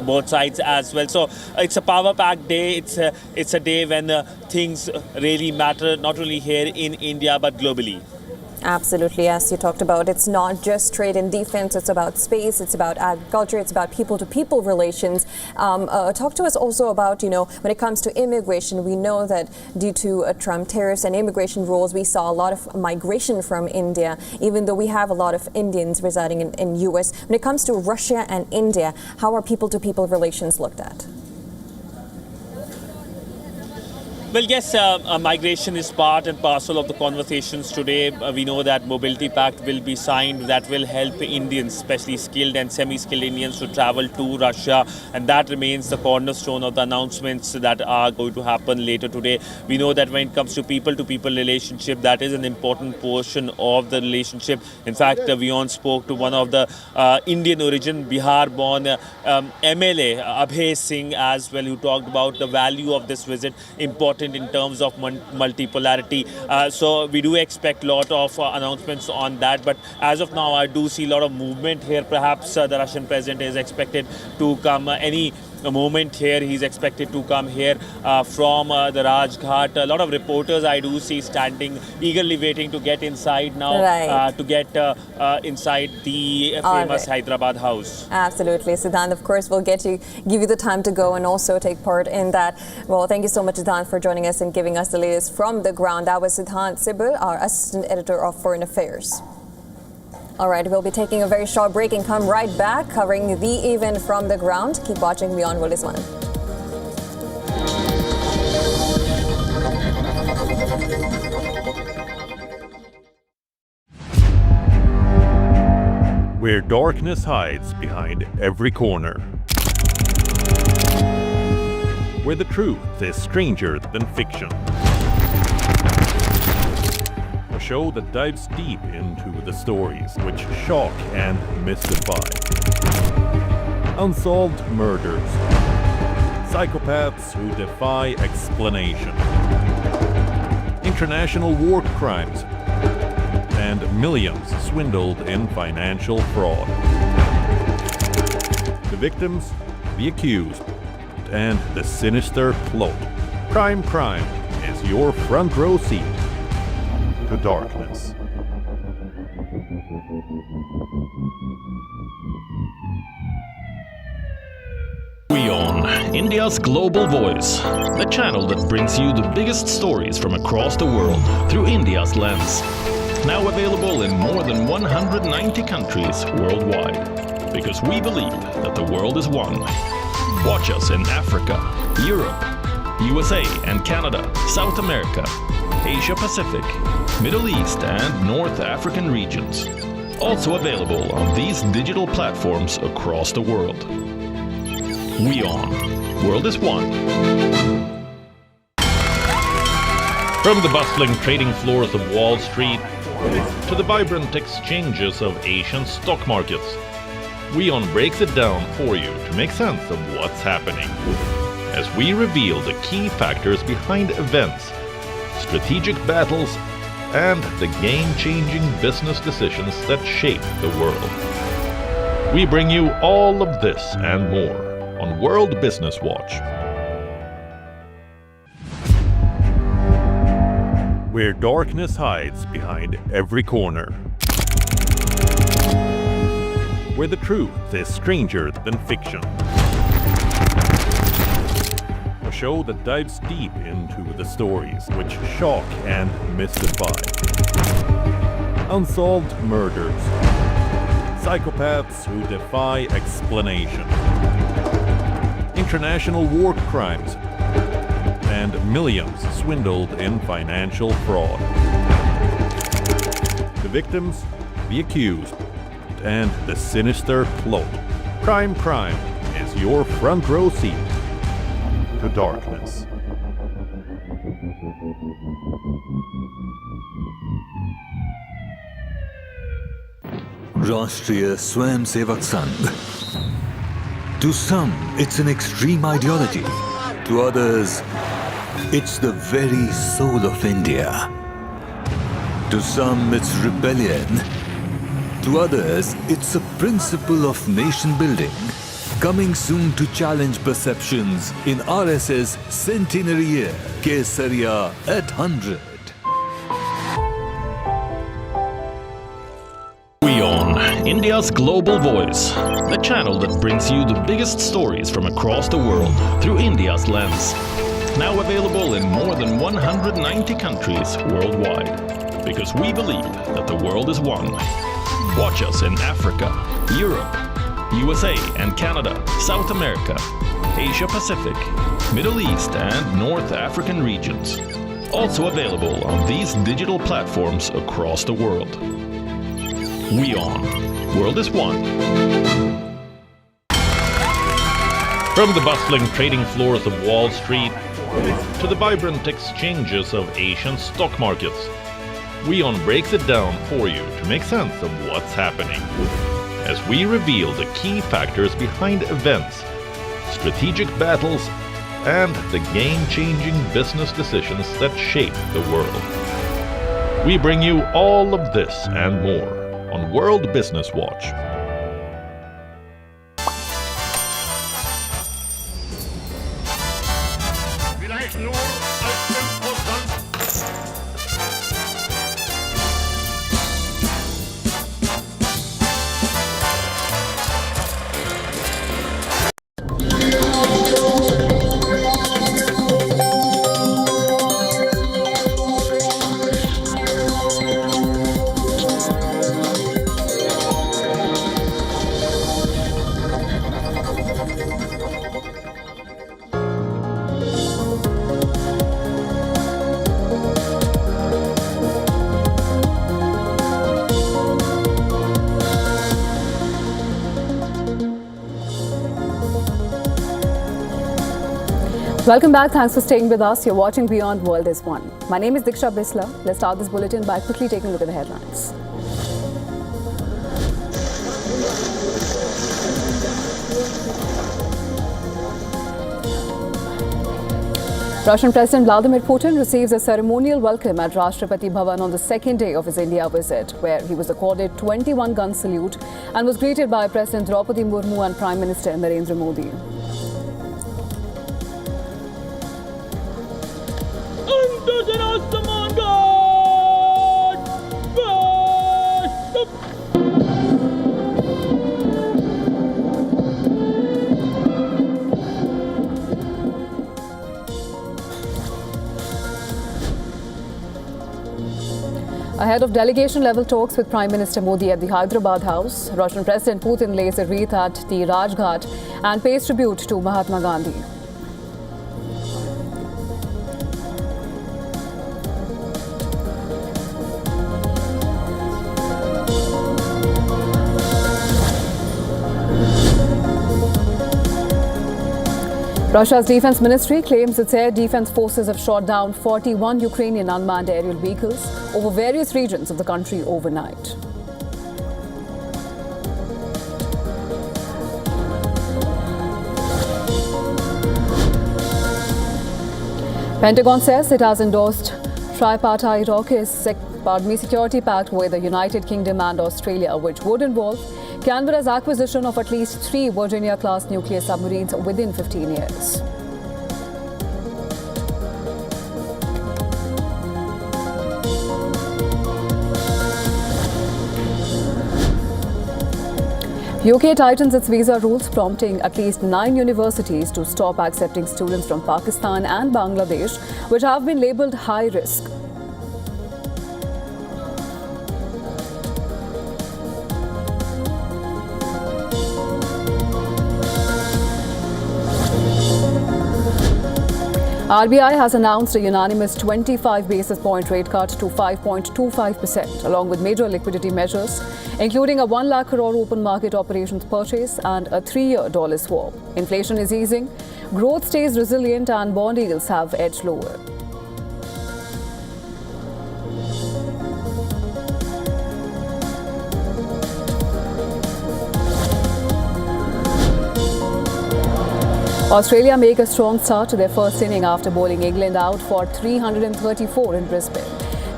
both sides as well. So it's a power-packed day. It's a day when things really matter, not only here in India but globally.
Absolutely, as you talked about, it's not just trade and defense, it's about space, it's about agriculture, it's about people-to-people relations. Talk to us also about, when it comes to immigration, we know that due to Trump tariffs and immigration rules, we saw a lot of migration from India, even though we have a lot of Indians residing in US. When it comes to Russia and India, how are people-to-people relations looked at?
Well, yes, migration is part and parcel of the conversations today. We know that Mobility Pact will be signed that will help Indians, especially skilled and semi-skilled Indians, to travel to Russia. And that remains the cornerstone of the announcements that are going to happen later today. We know that when it comes to people relationship, that is an important portion of the relationship. In fact, WION spoke to one of the Indian origin, Bihar-born MLA, Abhay Singh as well, who talked about the value of this visit, important in terms of multipolarity. So we do expect a lot of announcements on that. But as of now, I do see a lot of movement here. Perhaps the Russian president is expected to come any moment here. He's expected to come here from the Rajghat. A lot of reporters I do see standing, eagerly waiting to get inside now, to get inside the famous Hyderabad house.
Absolutely. Siddhant, of course, we'll give you the time to go and also take part in that. Well, thank you so much, Siddhant, for joining us and giving us the latest from the ground. That was Siddhant Sibal, our Assistant Editor of Foreign Affairs. All right, we'll be taking a very short break and come right back covering the event from the ground. Keep watching WION The World is One.
Where darkness hides behind every corner. Where the truth is stranger than fiction. A show that dives deep into the stories which shock and mystify. Unsolved murders. Psychopaths who defy explanation. International war crimes. And millions swindled in financial fraud. The victims, the accused, and the sinister plot. Crime is your front row seat to darkness.
WION, India's global voice, the channel that brings you the biggest stories from across the world through India's lens. Now available in more than 190 countries worldwide. Because we believe that the world is one. Watch us in Africa, Europe, USA and Canada, South America, Asia Pacific, Middle East and North African regions. Also available on these digital platforms across the world. WION, World is One. From the bustling trading floors of Wall Street to the vibrant exchanges of Asian stock markets, WION breaks it down for you to make sense of what's happening. As we reveal the key factors behind events, strategic battles, and the game-changing business decisions that shape the world. We bring you all of this and more on World Business Watch.
Where darkness hides behind every corner. Where the truth is stranger than fiction. A show that dives deep into the stories which shock and mystify. Unsolved murders. Psychopaths who defy explanation. International war crimes. And millions swindled in financial fraud. The victims, the accused, and the sinister plot. Crime is your front row seat to darkness.
Rashtriya Swayamsevak Sangh. To some, it's an extreme ideology. To others, it's the very soul of India. To some, it's rebellion. To others, it's a principle of nation building. Coming soon to challenge perceptions in RSS centenary year, Kesariya at 100.
WION, India's global voice, the channel that brings you the biggest stories from across the world through India's lens. Now available in more than 190 countries worldwide. Because we believe that the world is one. Watch us in Africa, Europe, USA and Canada, South America, Asia Pacific, Middle East and North African regions. Also available on these digital platforms across the world. WION, World is One. From the bustling trading floors of Wall Street to the vibrant exchanges of Asian stock markets, WION breaks it down for you to make sense of what's happening. As we reveal the key factors behind events, strategic battles, and the game-changing business decisions that shape the world. We bring you all of this and more on World Business Watch.
Welcome back. Thanks for staying with us. You're watching Beyond World is One. My name is Diksha Bisla. Let's start this bulletin by quickly taking a look at the headlines. Russian President Vladimir Putin receives a ceremonial welcome at Rashtrapati Bhavan on the second day of his India visit, where he was accorded 21-gun salute and was greeted by President Murmu and Prime Minister Narendra Modi. Ahead of delegation-level talks with Prime Minister Modi at the Hyderabad House, Russian President Putin lays a wreath at the Rajghat and pays tribute to Mahatma Gandhi. Russia's defense ministry claims its air defense forces have shot down 41 Ukrainian unmanned aerial vehicles over various regions of the country overnight. Pentagon says it has endorsed tripartite Pardon me, security pact with the United Kingdom and Australia, which would involve Canberra's acquisition of at least 3 Virginia-class nuclear submarines within 15 years. UK tightens its visa rules, prompting at least 9 universities to stop accepting students from Pakistan and Bangladesh, which have been labelled high risk. RBI has announced a unanimous 25 basis point rate cut to 5.25%, along with major liquidity measures, including a 1 lakh crore open market operations purchase and a 3-year dollar swap. Inflation is easing, growth stays resilient, and bond yields have edged lower. Australia make a strong start to their first inning after bowling England out for 334 in Brisbane.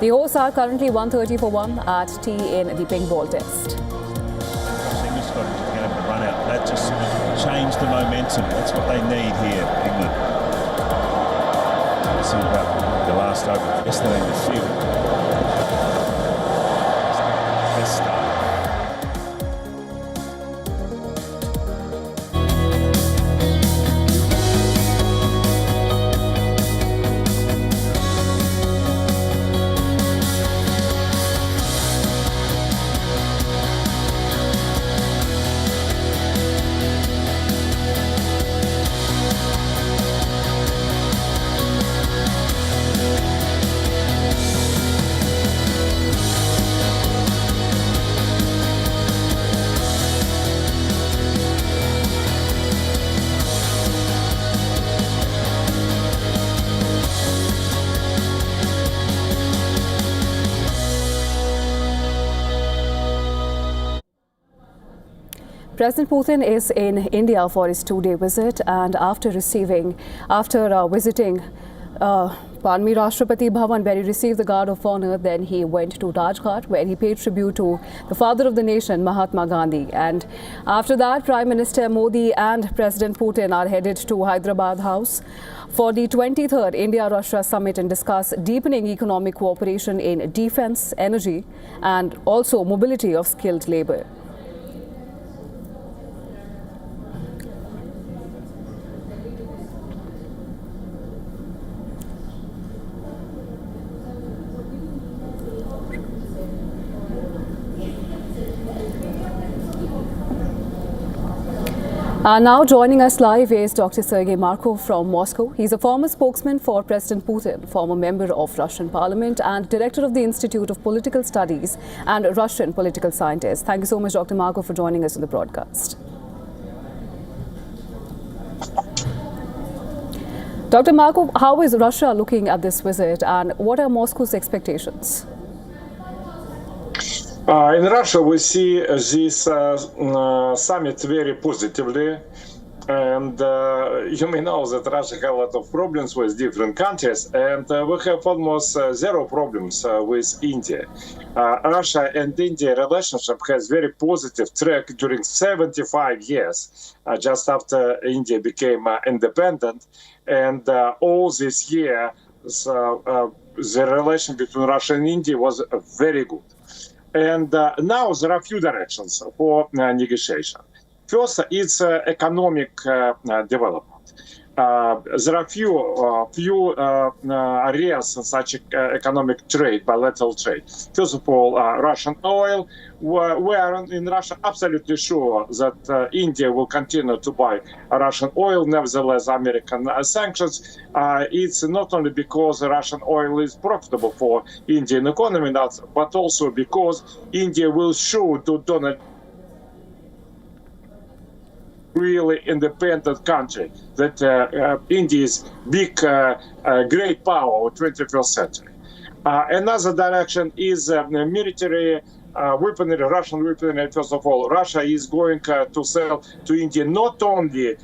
The hosts are currently 130 for 1 at tea in the pink ball test.
English got to get them to run out. That just changed the momentum. That's what they need here, England. See about the last over yesterday in the field. Best start.
President Putin is in India for his 2-day visit, and after visiting Rashtrapati Bhavan, where he received the Guard of Honor, then he went to Rajghat, where he paid tribute to the father of the nation, Mahatma Gandhi. And after that, Prime Minister Modi and President Putin are headed to Hyderabad House for the 23rd India-Russia Summit and discuss deepening economic cooperation in defense, energy, and also mobility of skilled labor. Now joining us live is Dr. Sergei Markov from Moscow. He's a former spokesman for President Putin, former member of Russian Parliament, and director of the Institute of Political Studies and Russian political scientist. Thank you so much, Dr. Markov, for joining us on the broadcast. Dr. Markov, how is Russia looking at this visit, and what are Moscow's expectations?
In Russia, we see this summit very positively, and you may know that Russia has a lot of problems with different countries, and we have almost zero problems with India. Russia and India relationship has very positive track during 75 years, just after India became independent, and all this year, the relation between Russia and India was very good. And now there are a few directions for negotiation. First, it's economic development. There are few areas such as economic trade, bilateral trade. First of all, Russian oil. We are in Russia absolutely sure that India will continue to buy Russian oil. Nevertheless, American sanctions. It's not only because Russian oil is profitable for Indian economy, but also because India will show to Donald really independent country that India is big, great power of 21st century. Another direction is military weaponry, Russian weaponry. First of all, Russia is going to sell to India not only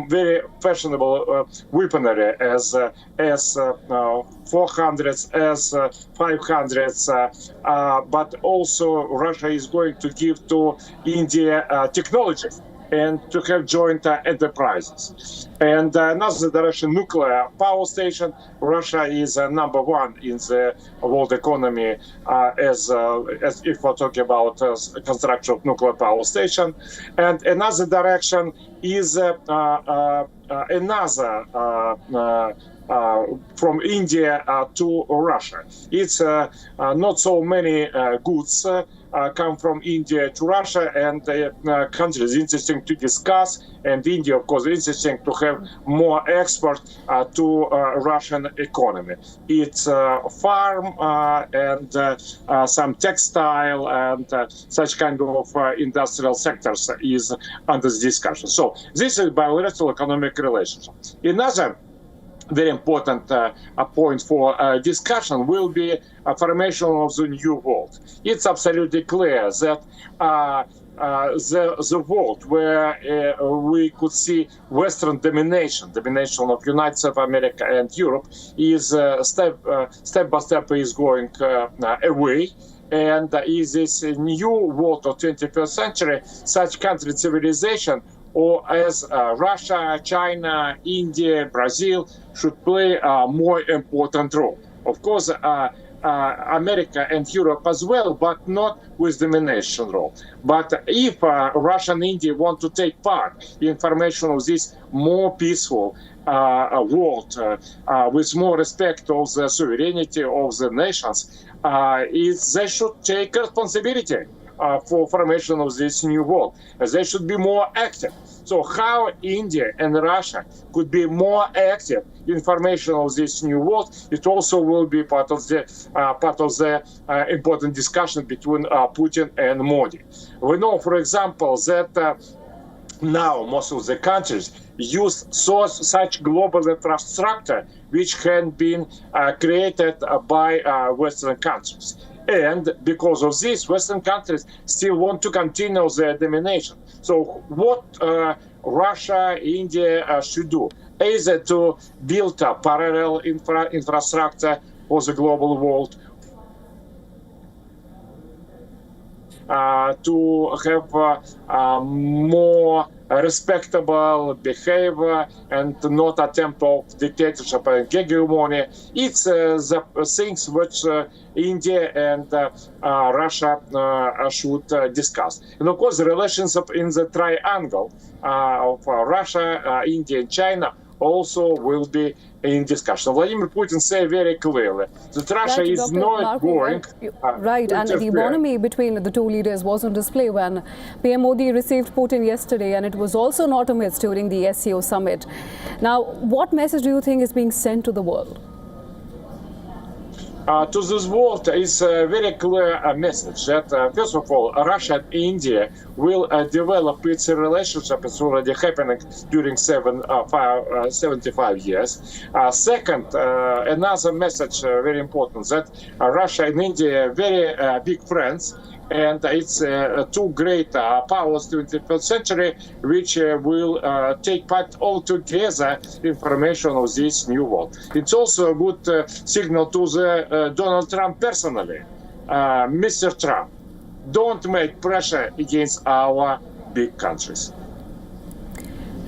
very fashionable weaponry as S-400s, S-500s, but also Russia is going to give to India technology and to have joint enterprises. And another direction, nuclear power station. Russia is number one in the world economy as if we're talking about construction of nuclear power station. And another direction is from India to Russia. It's not so many goods come from India to Russia, and the country is interesting to discuss. And India, of course, interesting to have more export to Russian economy. It's farm and some textile and such kind of industrial sectors is under discussion. So this is bilateral economic relationship. Another very important point for discussion will be formation of the new world. It's absolutely clear that the world where we could see Western domination of United States of America and Europe is step by step is going away. And is this new world of 21st century, such country civilization, or as Russia, China, India, Brazil should play a more important role. Of course, America and Europe as well, but not with domination role. But if Russia and India want to take part in formation of this more peaceful world with more respect of the sovereignty of the nations, they should take responsibility for formation of this new world. They should be more active. So how India and Russia could be more active in formation of this new world, it also will be part of the important discussion between Putin and Modi. We know, for example, that now most of the countries use such global infrastructure which had been created by Western countries. And because of this, Western countries still want to continue their domination. So what Russia, India should do, either to build a parallel infrastructure for the global world, to have more respectable behavior and not attempt of dictatorship and hegemony. It's the things which India and Russia should discuss. And of course, the relationship in the triangle of Russia, India, and China also will be in discussion. Vladimir Putin said very clearly that Russia is not going
right, and the economy between the two leaders was on display when PM Modi received Putin yesterday, and it was also not amiss during the SCO summit. Now, what message do you think is being sent to the world?
To this world is a very clear message that, first of all, Russia and India will develop its relationship. It's already happening during 75 years. Second, another message, very important, that Russia and India are very big friends. And it's two great powers, 21st century, which will take part all together in formation of this new world. It's also a good signal to the Donald Trump personally. Mr. Trump, don't make pressure against our big countries.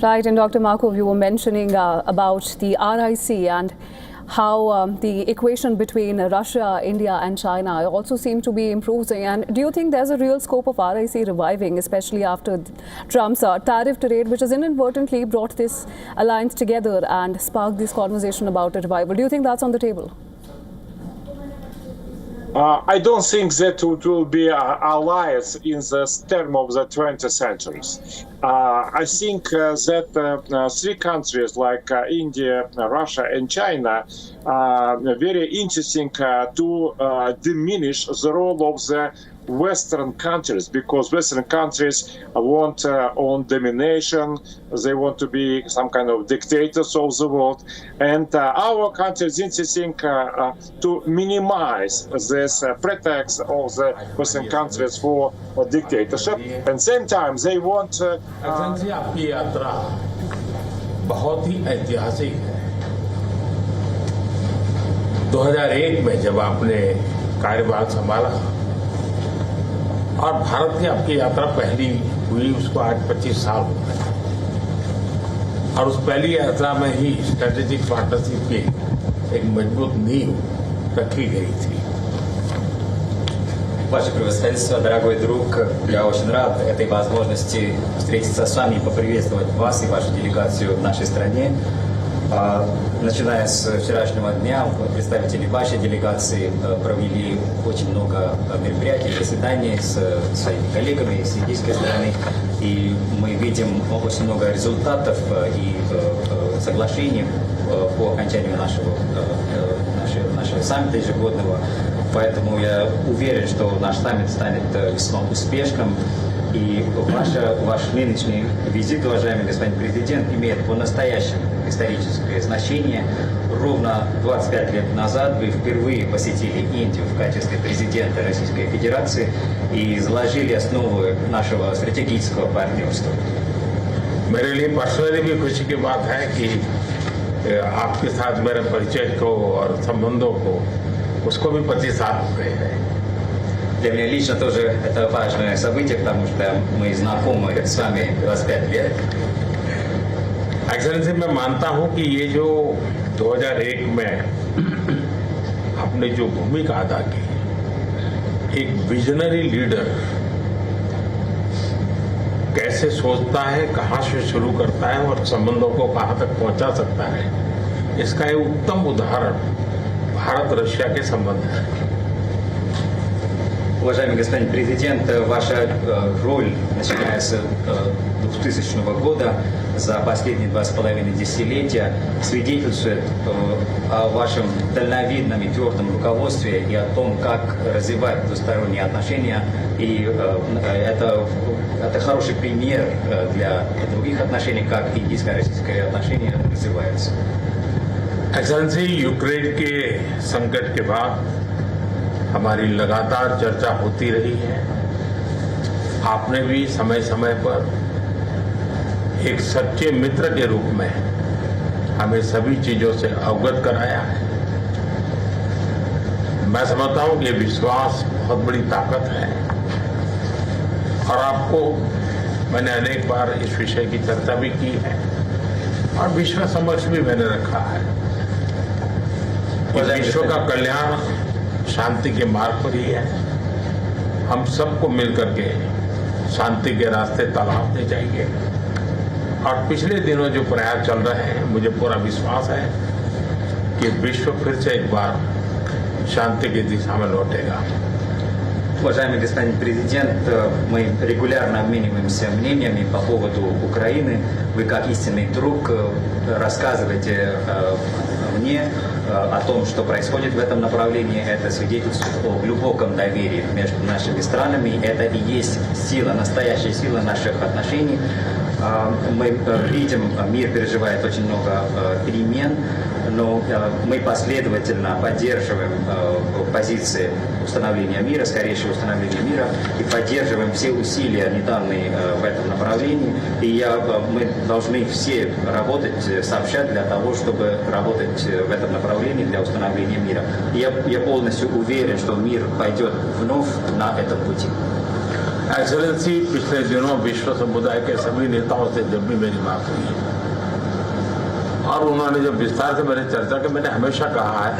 Right, and Dr. Markov, you were mentioning about the RIC and how the equation between Russia, India and China also seem to be improving. And do you think there's a real scope of RIC reviving, especially after Trump's tariff trade, which has inadvertently brought this alliance together and sparked this conversation about a revival? Do you think that's on the table?
I don't think that it will be an alliance in the term of the 20th centuries. I think that three countries like India, Russia, and China are very interesting to diminish the role of the Western countries, because Western countries want own domination. They want to be some kind of dictators of the world, and our country is insisting to minimize this pretext of the Western countries for dictatorship. And same time, they want.
आपकी यात्रा बहुत ही ऐतिहासिक है। 2001 में जब आपने कार्यभार संभाला और भारत की आपकी यात्रा पहली हुई, उसको आज 25 साल हो गए और उस पहली यात्रा में ही स्ट्रेटेजिक पार्टनरशिप की एक मजबूत नींव रखी गई थी।
Ваше превосходительство, дорогой друг, я очень рад этой возможности встретиться с вами и поприветствовать вас и вашу делегацию в нашей стране. Начиная с вчерашнего дня, представители вашей делегации провели очень много мероприятий, заседаний с своими коллегами с индийской стороны. И мы видим очень много результатов и соглашений по окончанию нашего саммита ежегодного. Поэтому я уверен, что наш саммит станет весьма успешным. И ваш нынешний визит, уважаемый господин президент, имеет по-настоящему историческое значение. Ровно 25 лет назад вы впервые посетили Индию в качестве президента Российской Федерации и заложили основу нашего стратегического партнерства.
मेरे लिए पर्सनली भी खुशी की बात है कि आपके साथ मेरे परिचय को और संबंधों को उसको भी 25 साल हो गए हैं।
Для меня лично тоже это важное событие, потому что мы знакомы с вами 25 лет.
एक्सेलेंसी, मैं मानता हूं कि ये जो 2001 में आपने जो भूमिका अदा की, एक विजनरी लीडर कैसे सोचता है, कहां से शुरू करता है और संबंधों को कहां तक पहुंचा सकता है, इसका एक उत्तम उदाहरण भारत रशिया के संबंध है।
Уважаемый господин президент, ваша роль, начиная с 2000 года, за последние 2,5 десятилетия, свидетельствует о вашем дальновидном и твердом руководстве и о том, как развивать двусторонние отношения. И это хороший пример для других отношений, как индийско-российские отношения развиваются.
एक्सेलेंसी, यूक्रेन के संकट के बाद हमारी लगातार चर्चा होती रही है। आपने भी समय समय पर एक सच्चे मित्र के रूप में हमें सभी चीजों से अवगत कराया है। मैं समझता हूं कि ये विश्वास बहुत बड़ी ताकत है और आपको मैंने अनेक बार इस विषय की चर्चा भी की है और विश्व समक्ष भी मैंने रखा है। विश्व का कल्याण शांति के मार्ग पर ही है। हम सबको मिलकर के शांति के रास्ते तलाशने चाहिए और पिछले दिनों जो प्रयास चल रहे हैं, मुझे पूरा विश्वास है कि विश्व फिर से एक बार शांति की दिशा में लौटेगा।
Уважаемый господин президент, мы регулярно обмениваемся мнениями по поводу Украины. Вы, как истинный друг, рассказываете мне о том, что происходит в этом направлении. Это свидетельствует о глубоком доверии между нашими странами. Это и есть сила, настоящая сила наших отношений. Мы видим, мир переживает очень много перемен, но мы последовательно поддерживаем позиции установления мира, скорейшего установления мира, и поддерживаем все усилия, недавние в этом направлении. И мы должны все работать сообща для того, чтобы работать в этом направлении для установления мира. И я полностью уверен, что мир пойдет вновь на этом пути.
एक्सेलेंसी, पिछले दिनों विश्व समुदाय के सभी नेताओं से जब भी मेरी बात हुई और उन्होंने जब विस्तार से मेरी चर्चा की, मैंने हमेशा कहा है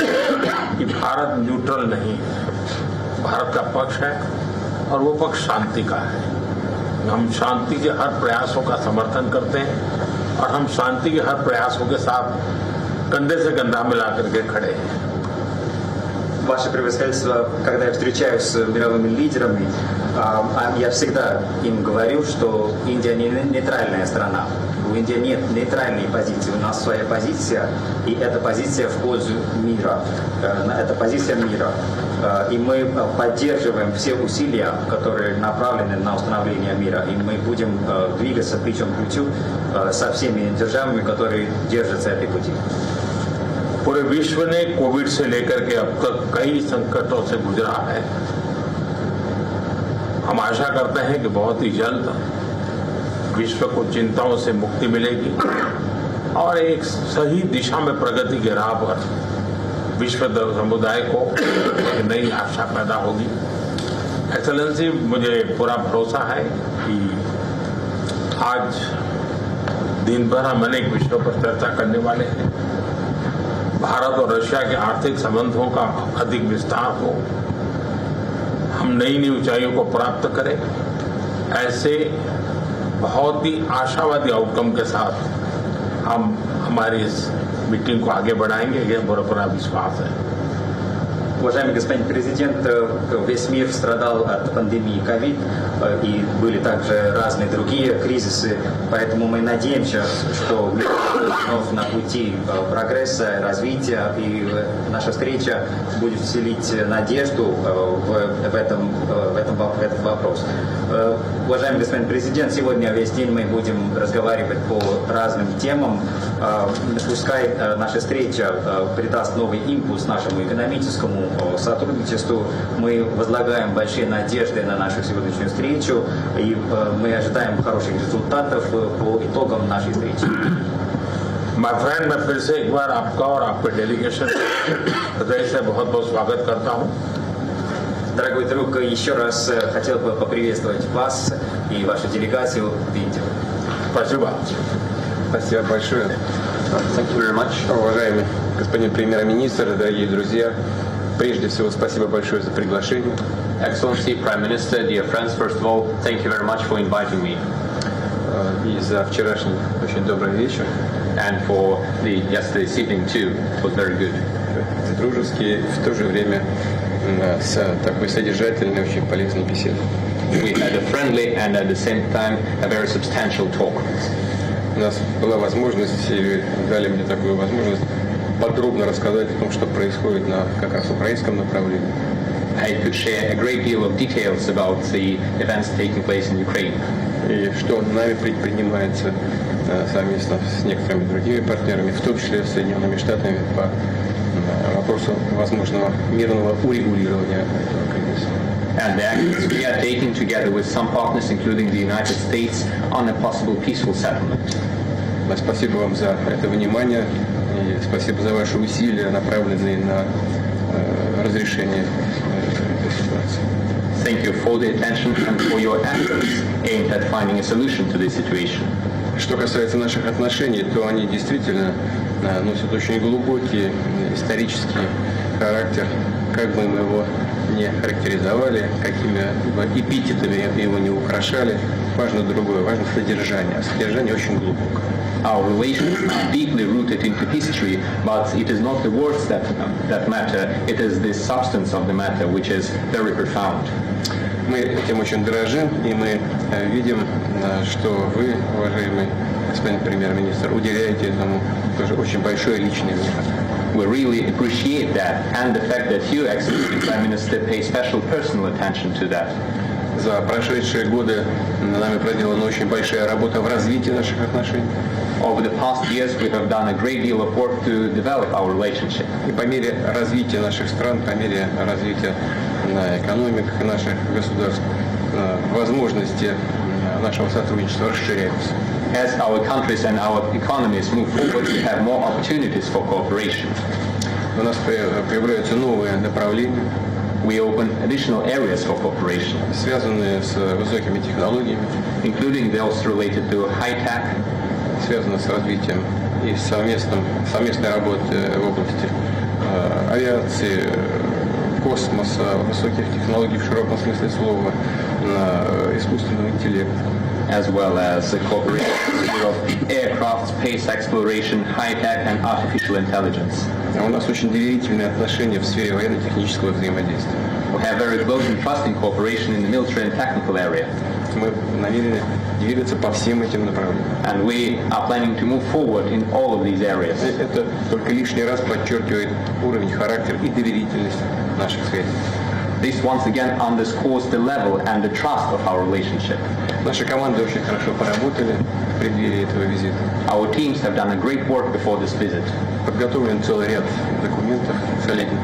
कि भारत न्यूट्रल नहीं है, भारत का पक्ष है और वो पक्ष शांति का है। हम शांति के हर प्रयासों का समर्थन करते हैं और हम शांति के हर प्रयासों के साथ कंधे से कंधा मिला करके खड़े हैं।
Ваше превосходительство, когда я встречаюсь с мировыми лидерами, я всегда им говорю, что Индия не нейтральная страна. У Индии нет нейтральной позиции, у нас своя позиция, и эта позиция в пользу мира. Это позиция мира. И мы поддерживаем все усилия, которые направлены на установление мира. И мы будем двигаться плечом к плечу со всеми державами, которые держатся этой пути.
पूरे विश्व ने कोविड से लेकर के अब तक कई संकटों से गुजरा है। हम आशा करते हैं कि बहुत ही जल्द विश्व को चिंताओं से मुक्ति मिलेगी और एक सही दिशा में प्रगति के राह पर विश्व समुदाय को एक नई आशा पैदा होगी। एक्सेलेंसी, मुझे पूरा भरोसा है कि आज दिन भर हम अनेक विषयों पर चर्चा करने वाले हैं। भारत और रशिया के आर्थिक संबंधों का अधिक विस्तार हो, हम नई नई ऊंचाइयों को प्राप्त करें, ऐसे बहुत ही आशावादी आउटकम के साथ हम हमारी इस मीटिंग को आगे बढ़ाएंगे, यह मेरा पूरा विश्वास है।
Уважаемый господин президент, весь мир страдал от пандемии ковид, и были также разные другие кризисы, поэтому мы надеемся, что мир вновь на пути прогресса, развития, и наша встреча будет вселить надежду в этот вопрос. Уважаемый господин президент, сегодня весь день мы будем разговаривать по разным темам. Пускай наша встреча придаст новый импульс нашему экономическому сотрудничеству. Мы возлагаем большие надежды на нашу сегодняшнюю встречу, и мы ожидаем хороших результатов по итогам нашей встречи.
माय फ्रेंड, मैं फिर से एक बार आपका और आपके डेलीगेशन हृदय से बहुत बहुत स्वागत करता हूँ।
Дорогой друг, еще раз хотел бы поприветствовать вас и вашу делегацию в Индии.
Спасибо.
Спасибо большое. Thank you very much. Уважаемый господин премьер-министр, дорогие друзья, прежде всего спасибо большое за приглашение.
Excellency, Prime Minister, dear friends, first of all, thank you very much for inviting me.
И за вчерашний очень добрый вечер.
And for the yesterday's evening too, it was very good.
Дружеский, в то же время с такой содержательной, очень полезной беседой.
We had a friendly and at the same time a very substantial talk.
У нас была возможность, и дали мне такую возможность подробно рассказать о том, что происходит на как раз украинском направлении.
I could share a great deal of details about the events taking place in Ukraine.
И что нами предпринимается совместно с некоторыми другими партнерами, в том числе с Соединенными Штатами, по вопросу возможного мирного урегулирования этого кризиса.
And the actions we are taking together with some partners, including the United States, on a possible peaceful settlement.
Спасибо вам за это внимание и спасибо за ваши усилия, направленные на разрешение этой ситуации.
Thank you for the attention and for your efforts aimed at finding a solution to this situation.
Что касается наших отношений, то они действительно носят очень глубокий исторический характер, как бы мы его не характеризовали, какими бы эпитетами его не украшали. Важно другое, важно содержание, а содержание очень глубокое.
Our relations are deeply rooted into history, but it is not the words that matter, it is the substance of the matter, which is very profound.
Мы этим очень дорожим, и мы видим, что вы, уважаемый господин премьер-министр, уделяете этому тоже очень большое личное внимание.
We really appreciate that, and the fact that you, Excellency Prime Minister, pay special personal attention to that.
За прошедшие годы нами проделана очень большая работа в развитии наших отношений.
Over the past years, we have done a great deal of work to develop our relationship.
И по мере развития наших стран, по мере развития экономик наших государств, возможности нашего сотрудничества расширяются.
As our countries and our economies move forward, we have more opportunities for cooperation.
У нас появляются новые направления.
We open additional areas for cooperation,
связанные с высокими технологиями,
including those related to high tech,
связанные с развитием и совместной работы в области авиации, космоса, высоких технологий в широком смысле слова, искусственного интеллекта.
as well as cooperation in the sphere of aircraft, space exploration, high-tech and artificial intelligence.
У нас очень доверительные отношения в сфере военно-технического взаимодействия.
We have very close and trusting cooperation in the military and technical area.
Мы намерены двигаться по всем этим направлениям.
And we are planning to move forward in all of these areas.
Это только лишний раз подчеркивает уровень, характер и доверительность наших связей.
This once again underscores the level and the trust of our relationship.
Наши команды очень хорошо поработали в преддверии этого визита.
Our teams have done a great work before this visit.
Подготовлен целый ряд документов солидных.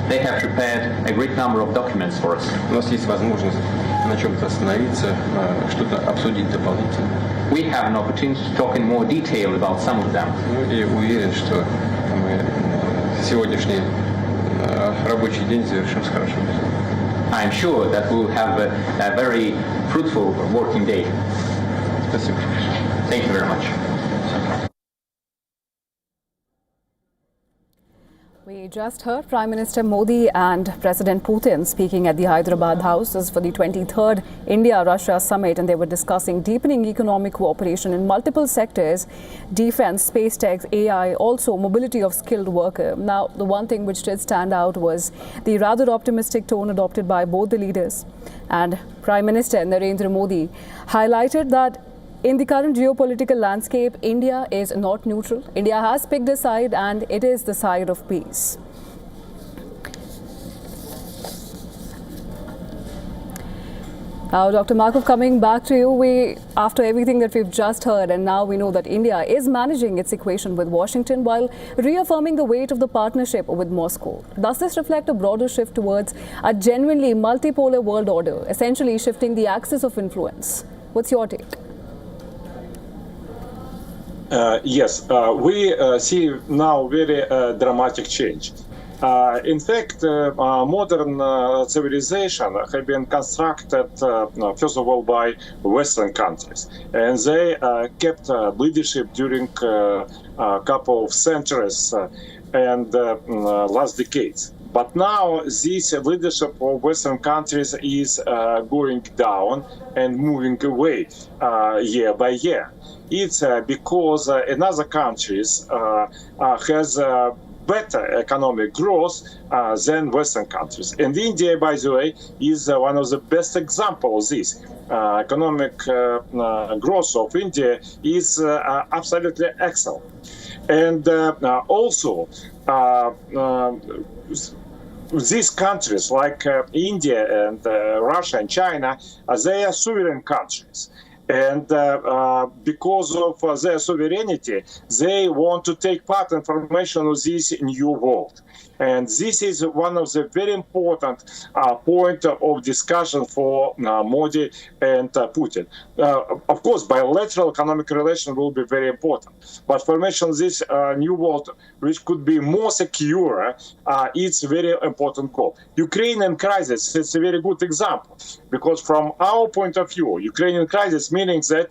They have prepared a great number of documents for us.
У нас есть возможность на чем-то остановиться, что-то обсудить дополнительно.
We have an opportunity to talk in more detail about some of them.
И уверен, что мы сегодняшний рабочий день завершим с хорошим результатом.
I am sure that we will have a very fruitful working day.
Спасибо.
Thank you very much.
We just heard Prime Minister Modi and President Putin speaking at the Hyderabad House. This is for the 23rd India-Russia summit, and they were discussing deepening economic cooperation in multiple sectors: defense, space tech, AI, also mobility of skilled worker. Now, the one thing which did stand out was the rather optimistic tone adopted by both the leaders. And Prime Minister Narendra Modi highlighted that in the current geopolitical landscape, India is not neutral. India has picked a side, and it is the side of peace. Now, Dr. Markov, coming back to you, after everything that we've just heard, and now we know that India is managing its equation with Washington while reaffirming the weight of the partnership with Moscow. Does this reflect a broader shift towards a genuinely multipolar world order, essentially shifting the axis of influence? What's your take?
Yes, we see now very dramatic change. In fact, modern civilization have been constructed, first of all, by Western countries, and they kept leadership during a couple of centuries and last decades. But now this leadership of Western countries is going down and moving away year by year. It's because in other countries has better economic growth than Western countries. And India, by the way, is one of the best examples of this. Economic growth of India is absolutely excellent. And also, these countries like India and Russia and China, they are sovereign countries. And because of their sovereignty, they want to take part in formation of this new world. And this is one of the very important point of discussion for Modi and Putin. Of course, bilateral economic relations will be very important. But formation of this new world, which could be more secure, it's a very important goal. Ukrainian crisis is a very good example, because from our point of view, Ukrainian crisis meaning that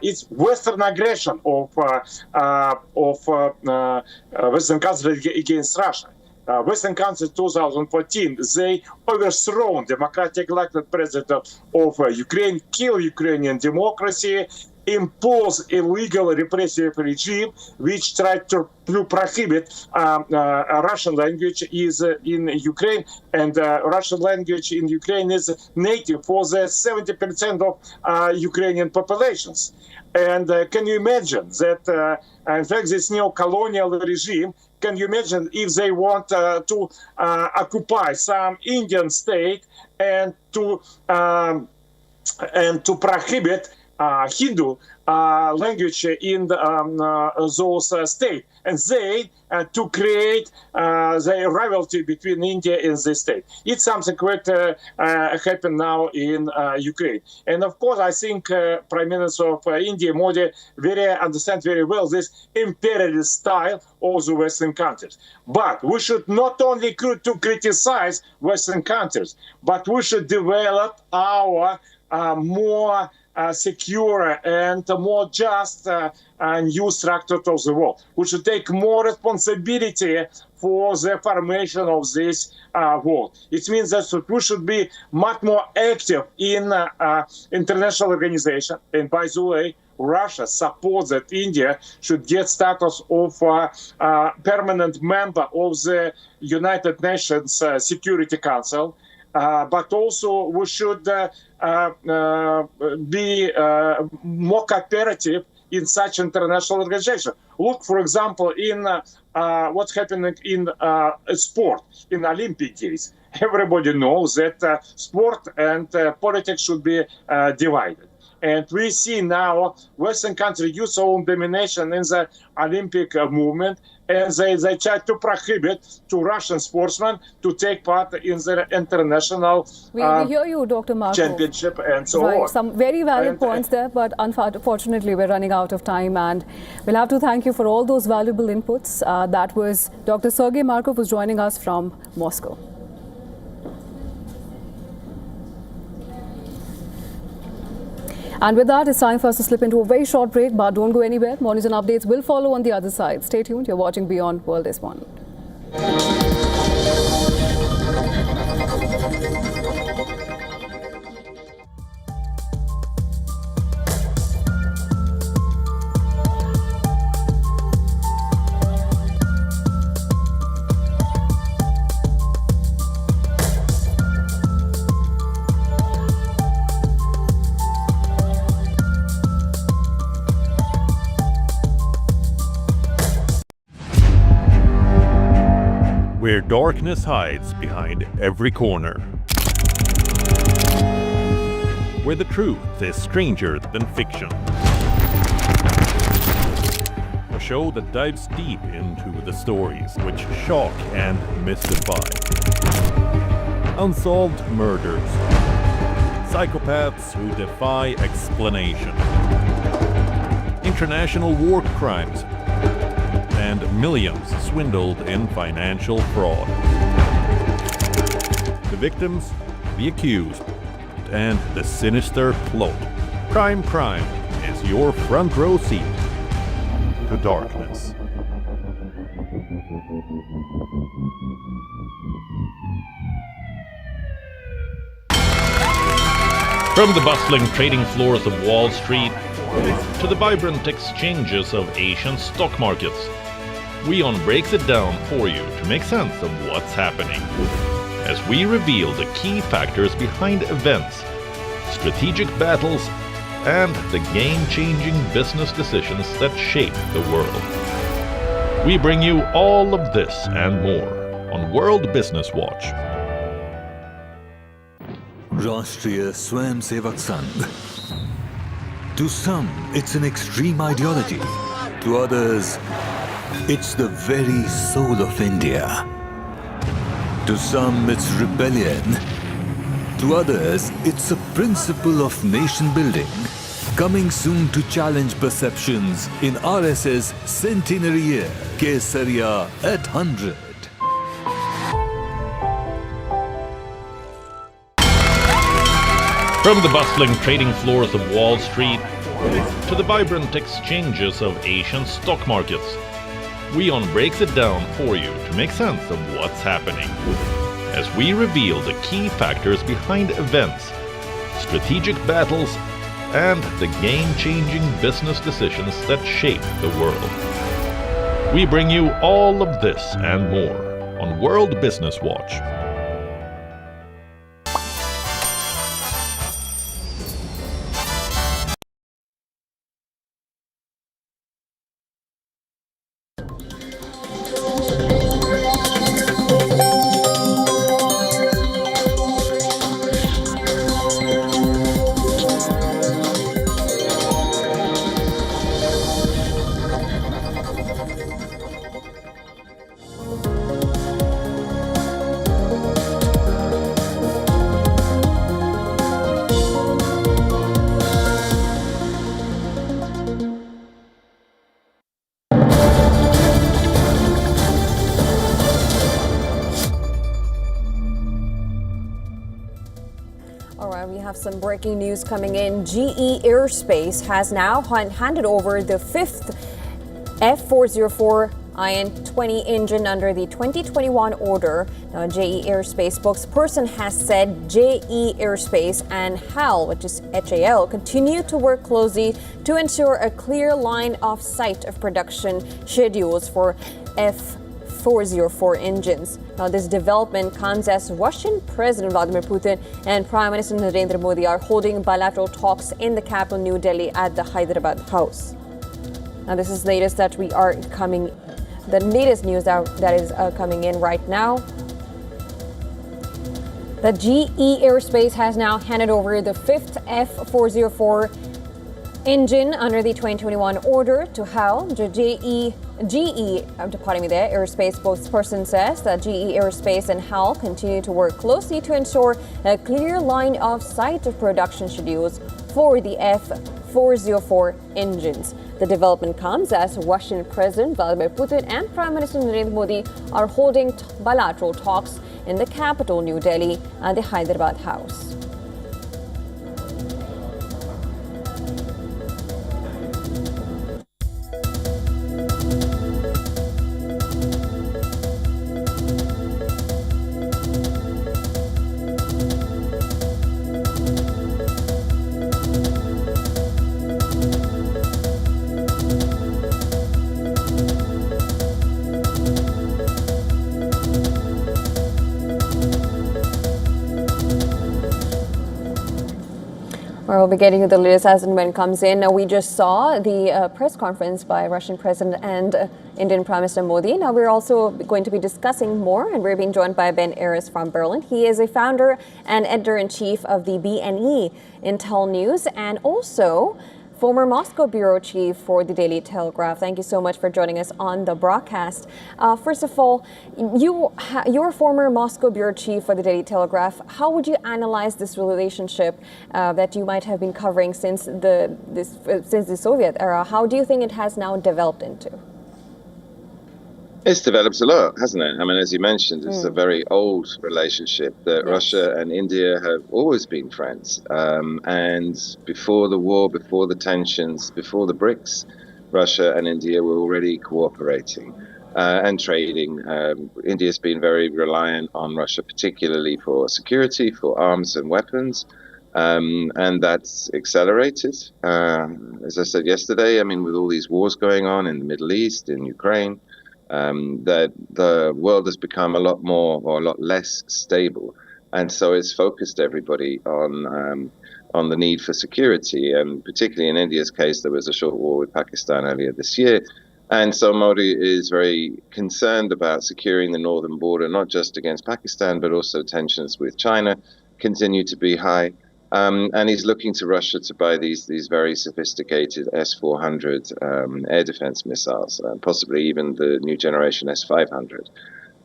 it's Western aggression of Western countries against Russia. Western countries 2014, they overthrown democratic elected president of Ukraine, kill Ukrainian democracy, impose illegal repressive regime, which tried to prohibit Russian language is in Ukraine, and Russian language in Ukraine is native for the 70% of Ukrainian populations. And can you imagine that, in fact, this neo-colonial regime, can you imagine if they want to occupy some Indian state and to prohibit Hindu language in those states, and they to create the rivalry between India and the state. It's something that happen now in Ukraine. And of course, I think Prime Minister of India, Modi, understand very well this imperialist style of the Western countries. But we should not only to criticize Western countries, but we should develop our more secure and more just new structure of the world. We should take more responsibility for the formation of this world. It means that we should be much more active in international organization. And by the way, Russia supports that India should get status of permanent member of the United Nations Security Council. But also we should be more cooperative in such international organization. Look, for example, in what's happening in sport, in Olympic Games. Everybody knows that sport and politics should be divided. And we see now Western countries use their own domination in the Olympic movement, and they try to prohibit to Russian sportsmen to take part in the international
we hear you, Dr. Markov.
championship and so on.
Some very valid points there, but unfortunately we're running out of time, and we'll have to thank you for all those valuable inputs. That was Dr. Sergei Markov, who's joining us from Moscow. And with that, it's time for us to slip into a very short break, but don't go anywhere. More news and updates will follow on the other side. Stay tuned. You're watching Beyond World is One.
Where darkness hides behind every corner. Where the truth is stranger than fiction. A show that dives deep into the stories which shock and mystify. Unsolved murders. Psychopaths who defy explanation. International war crimes. And millions swindled in financial fraud. The victims, the accused, and the sinister plot. Crime is your front row seat to darkness.
From the bustling trading floors of Wall Street to the vibrant exchanges of Asian stock markets, WION breaks it down for you to make sense of what's happening, as we reveal the key factors behind events, strategic battles, and the game-changing business decisions that shape the world. We bring you all of this and more on World Business Watch.
Rashtriya Swayamsevak Sangh. To some, it's an extreme ideology. To others, it's the very soul of India. To some, it's rebellion. To others, it's a principle of nation building. Coming soon to challenge perceptions in RSS centenary year, Kesariya at 100.
From the bustling trading floors of Wall Street to the vibrant exchanges of Asian stock markets, WION breaks it down for you to make sense of what's happening, as we reveal the key factors behind events, strategic battles, and the game-changing business decisions that shape the world. We bring you all of this and more on World Business Watch.
have some breaking news coming in. GE Aerospace has now handed over the fifth F404 IN-20 engine under the 2021 order. Now, a GE Aerospace spokesperson has said GE Aerospace and HAL, which is HAL, continue to work closely to ensure a clear line of sight of production schedules for F404 engines. Now, this development comes as Russian President Vladimir Putin and Prime Minister Narendra Modi are holding bilateral talks in the capital New Delhi at the Hyderabad House. Now, this is latest that we are coming. The latest news that is coming in right now. The GE Aerospace has now handed over the fifth F404 engine under the 2021 order to HAL. The Aerospace spokesperson says that GE Aerospace and HAL continue to work closely to ensure a clear line of sight of production schedules for the F404 engines. The development comes as Russian President Vladimir Putin and Prime Minister Narendra Modi are holding bilateral talks in the capital, New Delhi, at the Hyderabad House. We'll be getting you the latest as and when it comes in. Now, we just saw the press conference by Russian President and Indian Prime Minister Modi. Now, we're also going to be discussing more, and we're being joined by Ben Aris from Berlin. He is a founder and editor-in-chief of the BNE Intel News and also former Moscow bureau chief for the Daily Telegraph. Thank you so much for joining us on the broadcast. First of all, you're former Moscow bureau chief for the Daily Telegraph. How would you analyze this relationship that you might have been covering since the Soviet era? How do you think it has now developed into?
It's developed a lot, hasn't it? I mean, as you mentioned, it's a very old relationship that Russia and India have always been friends. And before the war, before the tensions, before the BRICS, Russia and India were already cooperating and trading. India's been very reliant on Russia, particularly for security, for arms and weapons. And that's accelerated. As I said yesterday, I mean, with all these wars going on in the Middle East, in Ukraine, that the world has become a lot more or a lot less stable, and so it's focused everybody on the need for security. And particularly in India's case, there was a short war with Pakistan earlier this year, and so Modi is very concerned about securing the northern border, not just against Pakistan, but also tensions with China continue to be high. And he's looking to Russia to buy these very sophisticated S-400 air defense missiles, possibly even the new generation S-500.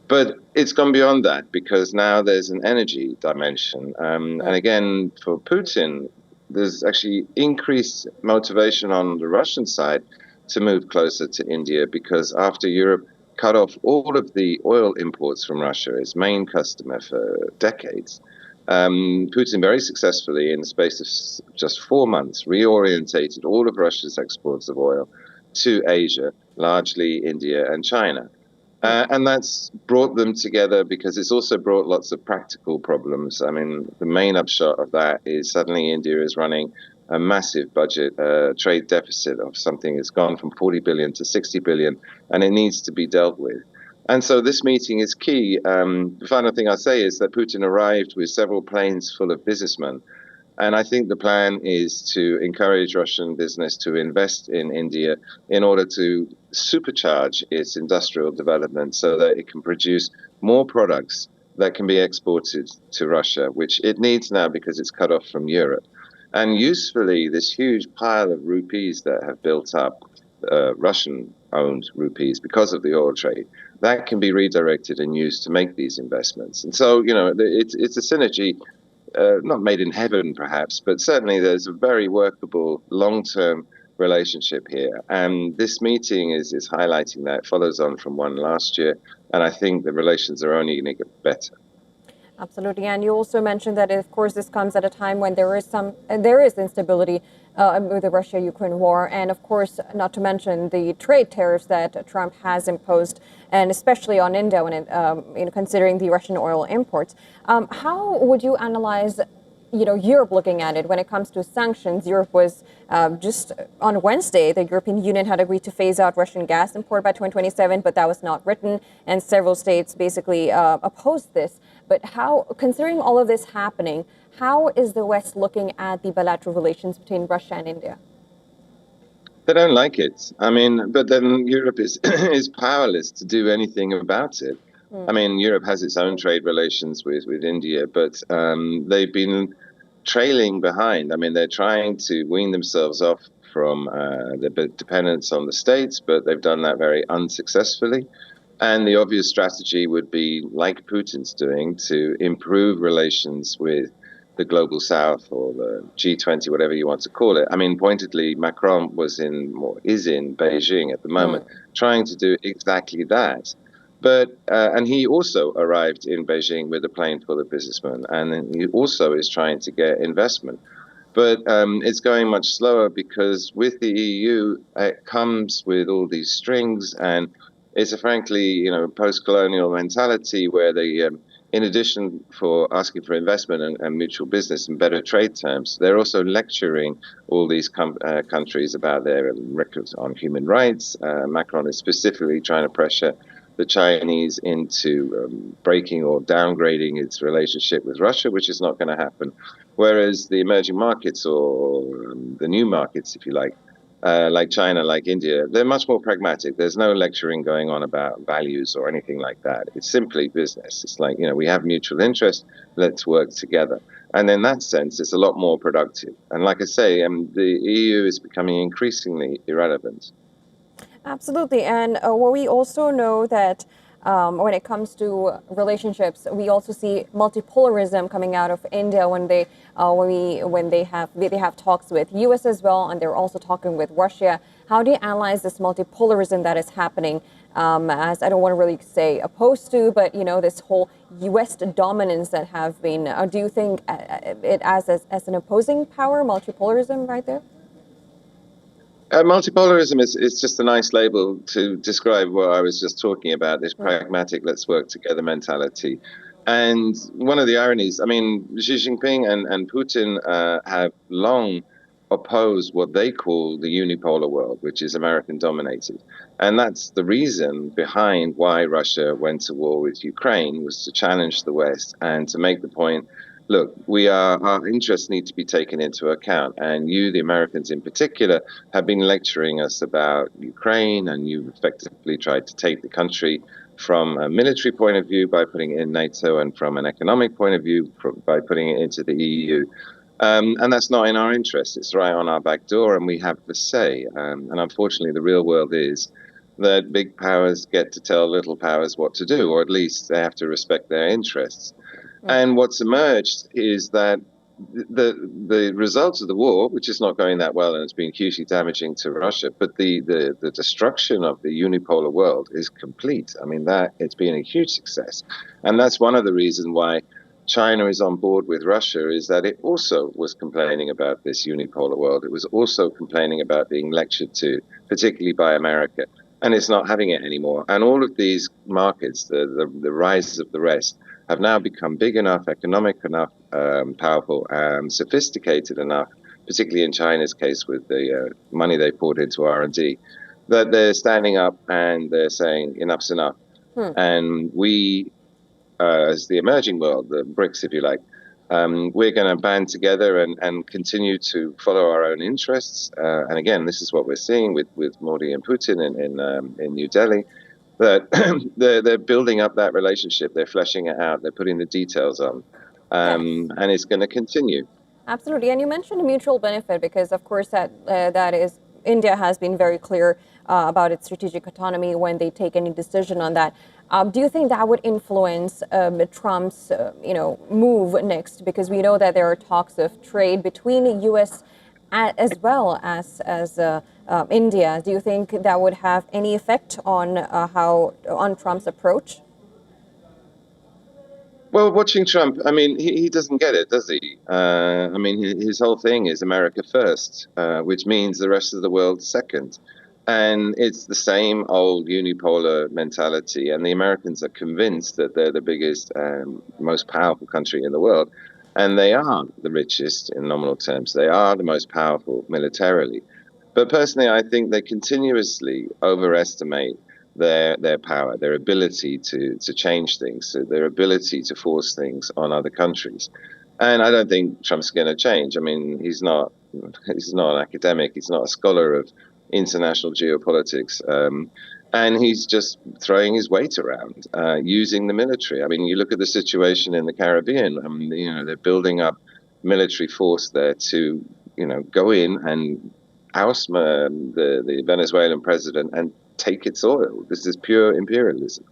But it's gone beyond that because now there's an energy dimension. And again, for Putin, there's actually increased motivation on the Russian side to move closer to India because after Europe cut off all of the oil imports from Russia, its main customer for decades, Putin very successfully, in the space of just 4 months, reorientated all of Russia's exports of oil to Asia, largely India and China. And that's brought them together because it's also brought lots of practical problems. I mean, the main upshot of that is suddenly India is running a massive budget, trade deficit of something that's gone from 40 billion to 60 billion, and it needs to be dealt with. And so this meeting is key. The final thing I'll say is that Putin arrived with several planes full of businessmen. And I think the plan is to encourage Russian business to invest in India in order to supercharge its industrial development so that it can produce more products that can be exported to Russia, which it needs now because it's cut off from Europe. And usefully, this huge pile of rupees that have built up, Russian-owned rupees because of the oil trade, that can be redirected and used to make these investments. And so, you know, it's a synergy, not made in heaven perhaps, but certainly there's a very workable long-term relationship here. And this meeting is highlighting that. It follows on from one last year. And I think the relations are only going to get better.
Absolutely, and you also mentioned that, of course, this comes at a time when there is instability with the Russia-Ukraine war, and of course, not to mention the trade tariffs that Trump has imposed, and especially on India when considering the Russian oil imports. How would you analyze, Europe looking at it when it comes to sanctions? Europe was just on Wednesday, the European Union had agreed to phase out Russian gas import by 2027, but that was not written, and several states basically opposed this. But how, considering all of this happening, how is the West looking at the bilateral relations between Russia and India?
They don't like it. I mean, but then Europe is is powerless to do anything about it. I mean, Europe has its own trade relations with India, but they've been trailing behind. I mean, they're trying to wean themselves off from the dependence on the states, but they've done that very unsuccessfully. And the obvious strategy would be, like Putin's doing, to improve relations with the global south or the G20, whatever you want to call it. I mean, pointedly, Macron is in Beijing at the moment, trying to do exactly that. But and he also arrived in Beijing with a plane full of businessmen, and he also is trying to get investment. But it's going much slower because with the EU, it comes with all these strings, and it's a frankly, post-colonial mentality where they, in addition for asking for investment and mutual business and better trade terms, they're also lecturing all these countries about their records on human rights. Macron is specifically trying to pressure the Chinese into breaking or downgrading its relationship with Russia, which is not going to happen. Whereas the emerging markets or the new markets, if you like China, like India, they're much more pragmatic. There's no lecturing going on about values or anything like that. It's simply business. It's like, we have mutual interest, let's work together. And in that sense, it's a lot more productive. And like I say, the EU is becoming increasingly irrelevant.
Absolutely. And we also know that when it comes to relationships, we also see multipolarism coming out of India when they have talks with U.S. as well, and they're also talking with Russia. How do you analyze this multipolarism that is happening? As I don't want to really say opposed to, but this whole U.S. dominance that have been. Do you think it as an opposing power, multipolarism, right there?
Multipolarism is just a nice label to describe what I was just talking about, this pragmatic, let's work together mentality. And one of the ironies, I mean, Xi Jinping and Putin have long opposed what they call the unipolar world, which is American dominated. And that's the reason behind why Russia went to war with Ukraine, was to challenge the West and to make the point, look, our interests need to be taken into account. And you, the Americans in particular, have been lecturing us about Ukraine, and you've effectively tried to take the country from a military point of view by putting it in NATO, and from an economic point of view by putting it into the EU. And that's not in our interest. It's right on our back door, and we have the say. And unfortunately, the real world is that big powers get to tell little powers what to do, or at least they have to respect their interests. And what's emerged is that the results of the war, which is not going that well and it's been hugely damaging to Russia, but the destruction of the unipolar world is complete. I mean, that it's been a huge success. And that's one of the reasons why China is on board with Russia, is that it also was complaining about this unipolar world. It was also complaining about being lectured to, particularly by America, and it's not having it anymore. And all of these markets, the rise of the rest, have now become big enough, economic enough, powerful, and sophisticated enough, particularly in China's case with the money they poured into R&D, that they're standing up and they're saying enough's enough. And we, as the emerging world, the BRICS, if you like, we're going to band together and continue to follow our own interests. And again, this is what we're seeing with Modi and Putin in New Delhi, that they're building up that relationship. They're fleshing it out. They're putting the details on. And it's going to continue.
Absolutely. And you mentioned mutual benefit because, of course, that is, India has been very clear about its strategic autonomy when they take any decision on that. Do you think that would influence Trump's, move next? Because we know that there are talks of trade between the U.S. as well as India. Do you think that would have any effect on on Trump's approach?
Well, watching Trump, I mean, he doesn't get it, does he? I mean, his whole thing is America first, which means the rest of the world second. And it's the same old unipolar mentality. And the Americans are convinced that they're the biggest and most powerful country in the world. And they are the richest in nominal terms. They are the most powerful militarily. But personally, I think they continuously overestimate their power, their ability to change things, so their ability to force things on other countries. And I don't think Trump's going to change. I mean, he's not an academic. He's not a scholar of international geopolitics. And he's just throwing his weight around, using the military. I mean, you look at the situation in the Caribbean. I mean, they're building up military force there to, go in and oust the Venezuelan president and take its oil. This is pure imperialism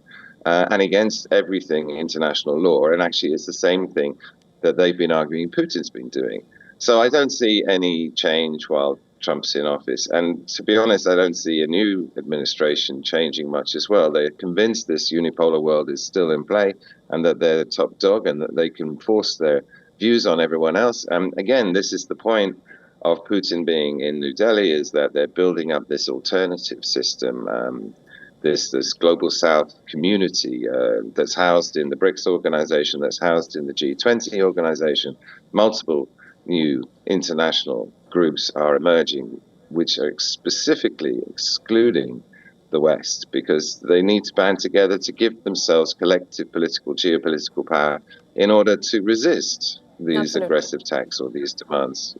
and against everything international law. And actually, it's the same thing that they've been arguing Putin's been doing. So I don't see any change while Trump's in office. And to be honest, I don't see a new administration changing much as well. They're convinced this unipolar world is still in play and that they're the top dog and that they can force their views on everyone else. And again, this is the point of Putin being in New Delhi, is that they're building up this alternative system, this global South community that's housed in the BRICS organization, that's housed in the G20 organization. Multiple new international groups are emerging, which are specifically excluding the West, because they need to band together to give themselves collective political, geopolitical power in order to resist these aggressive attacks or these demands.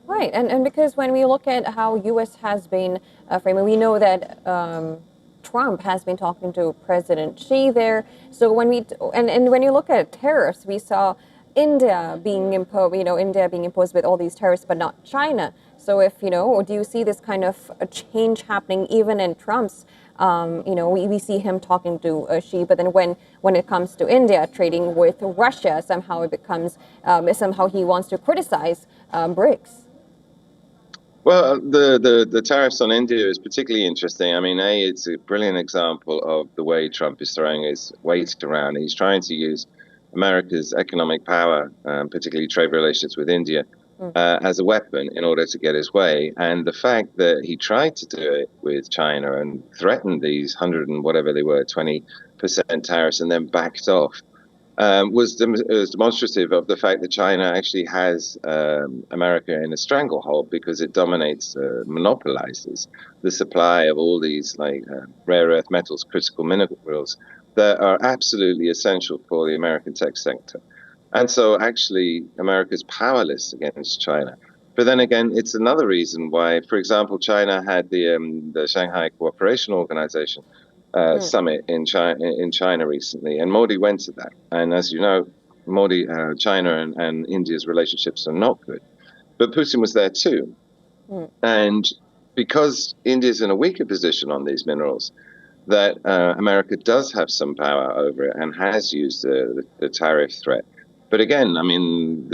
Right, and because when we look at how U.S. has been framing, we know that Trump has been talking to President Xi there. So when when you look at tariffs, we saw India being imposed with all these tariffs, but not China. So do you see this kind of a change happening even in Trump's? We see him talking to Xi, but then when it comes to India trading with Russia, somehow it becomes somehow he wants to criticize BRICS.
Well, the tariffs on India is particularly interesting. I mean, it's a brilliant example of the way Trump is throwing his weight around. He's trying to use America's economic power, particularly trade relations with India, as a weapon in order to get his way. And the fact that he tried to do it with China and threatened these 100 and whatever they were, 20% tariffs, and then backed off, was demonstrative of the fact that China actually has America in a stranglehold, because it dominates, monopolizes the supply of all these rare earth metals, critical minerals that are absolutely essential for the American tech sector. And so actually America's powerless against China. But then again, it's another reason why, for example, China had the Shanghai Cooperation Organization summit in China recently, and Modi went to that. And as you know, China and India's relationships are not good. But Putin was there too. And because India's in a weaker position on these minerals, that America does have some power over it and has used the tariff threat. But again, I mean,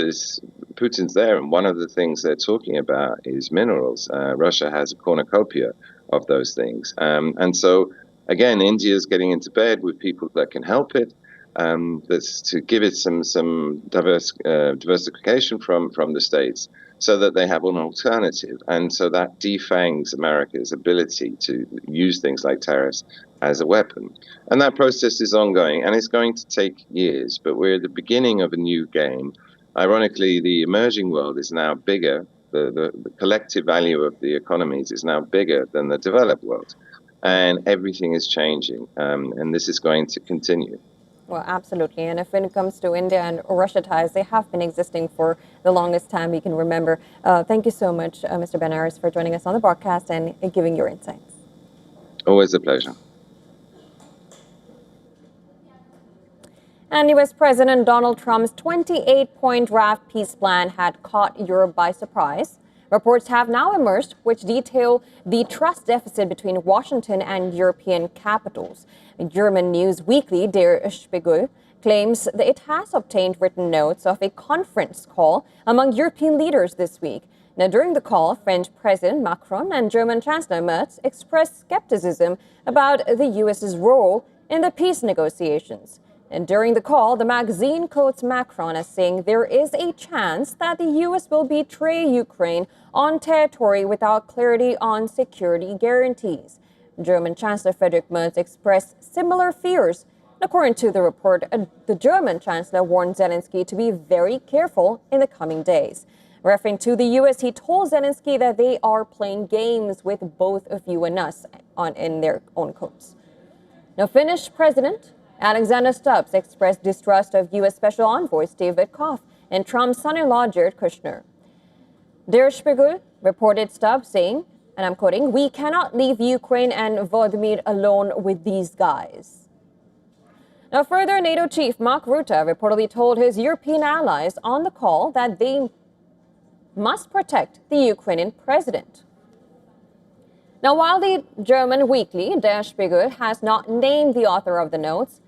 Putin's there, and one of the things they're talking about is minerals. Russia has a cornucopia of those things. And so, again, India's getting into bed with people that can help it. That's to give it some diversification from the States, so that they have an alternative. And so that defangs America's ability to use things like tariffs as a weapon. And that process is ongoing, and it's going to take years, but we're at the beginning of a new game. Ironically, the emerging world is now bigger. The collective value of the economies is now bigger than the developed world. And everything is changing, and this is going to continue.
Well, absolutely. And when it comes to India and Russia ties, they have been existing for the longest time we can remember. Thank you so much, Mr. Benares, for joining us on the broadcast and giving your insights.
Always a pleasure.
And U.S. President Donald Trump's 28-point draft peace plan had caught Europe by surprise. Reports have now emerged which detail the trust deficit between Washington and European capitals. German news weekly Der Spiegel claims that it has obtained written notes of a conference call among European leaders this week. Now, during the call, French President Macron and German Chancellor Merz expressed skepticism about the U.S.'s role in the peace negotiations. And during the call, the magazine quotes Macron as saying there is a chance that the U.S. will betray Ukraine on territory without clarity on security guarantees. German Chancellor Friedrich Merz expressed similar fears. According to the report, the German Chancellor warned Zelensky to be very careful in the coming days. Referring to the U.S., he told Zelensky that they are playing games with both of you and us, in their own quotes. Now, Finnish President Alexander Stubbs expressed distrust of U.S. Special Envoy Steve Witkoff and Trump's son-in-law Jared Kushner. Der Spiegel reported Stubbs saying, and I'm quoting, "We cannot leave Ukraine and Volodymyr alone with these guys." Now, further, NATO chief Mark Rutte reportedly told his European allies on the call that they must protect the Ukrainian president. Now, while the German weekly Der Spiegel has not named the author of the notes,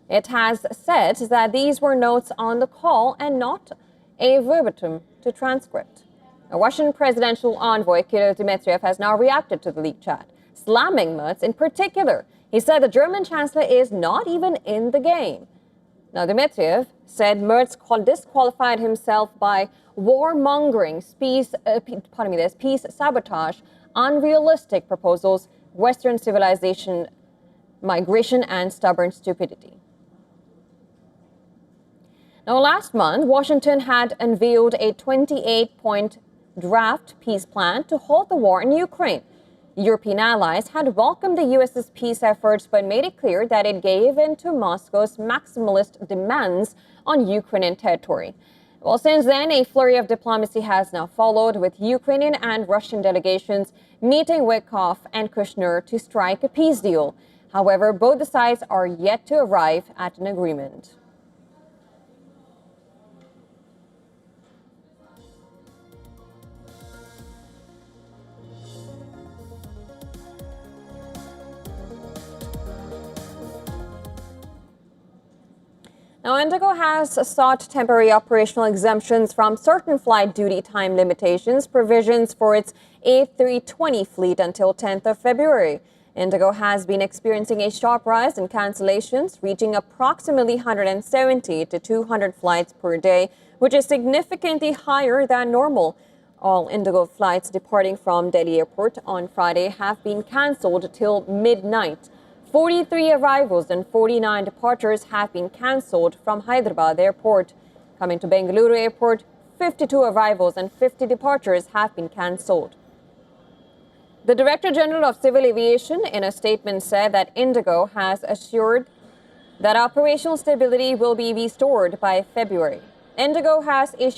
it has said that these were notes on the call and not a verbatim to transcript. A Russian presidential envoy Kirill Dmitriev has now reacted to the leaked chat, slamming Merz in particular. He said the German chancellor is not even in the game. Now, Dmitriev said Merz disqualified himself by warmongering, peace sabotage, unrealistic proposals, Western civilization, migration, and stubborn stupidity. Now, last month, Washington had unveiled a 28-point draft peace plan to halt the war in Ukraine. European allies had welcomed the U.S.'s peace efforts but made it clear that it gave in to Moscow's maximalist demands on Ukrainian territory. Well, since then, a flurry of diplomacy has now followed, with Ukrainian and Russian delegations meeting Witkoff and Kushner to strike a peace deal. However, both the sides are yet to arrive at an agreement. Now, Indigo has sought temporary operational exemptions from certain flight duty time limitations provisions for its A320 fleet until 10th of February. Indigo has been experiencing a sharp rise in cancellations, reaching approximately 170 to 200 flights per day, which is significantly higher than normal. All Indigo flights departing from Delhi Airport on Friday have been cancelled till midnight. 43 arrivals and 49 departures have been cancelled from Hyderabad Airport. Coming to Bengaluru Airport, 52 arrivals and 50 departures have been cancelled. The Director General of Civil Aviation in a statement said that Indigo has assured that operational stability will be restored by February. Indigo has issued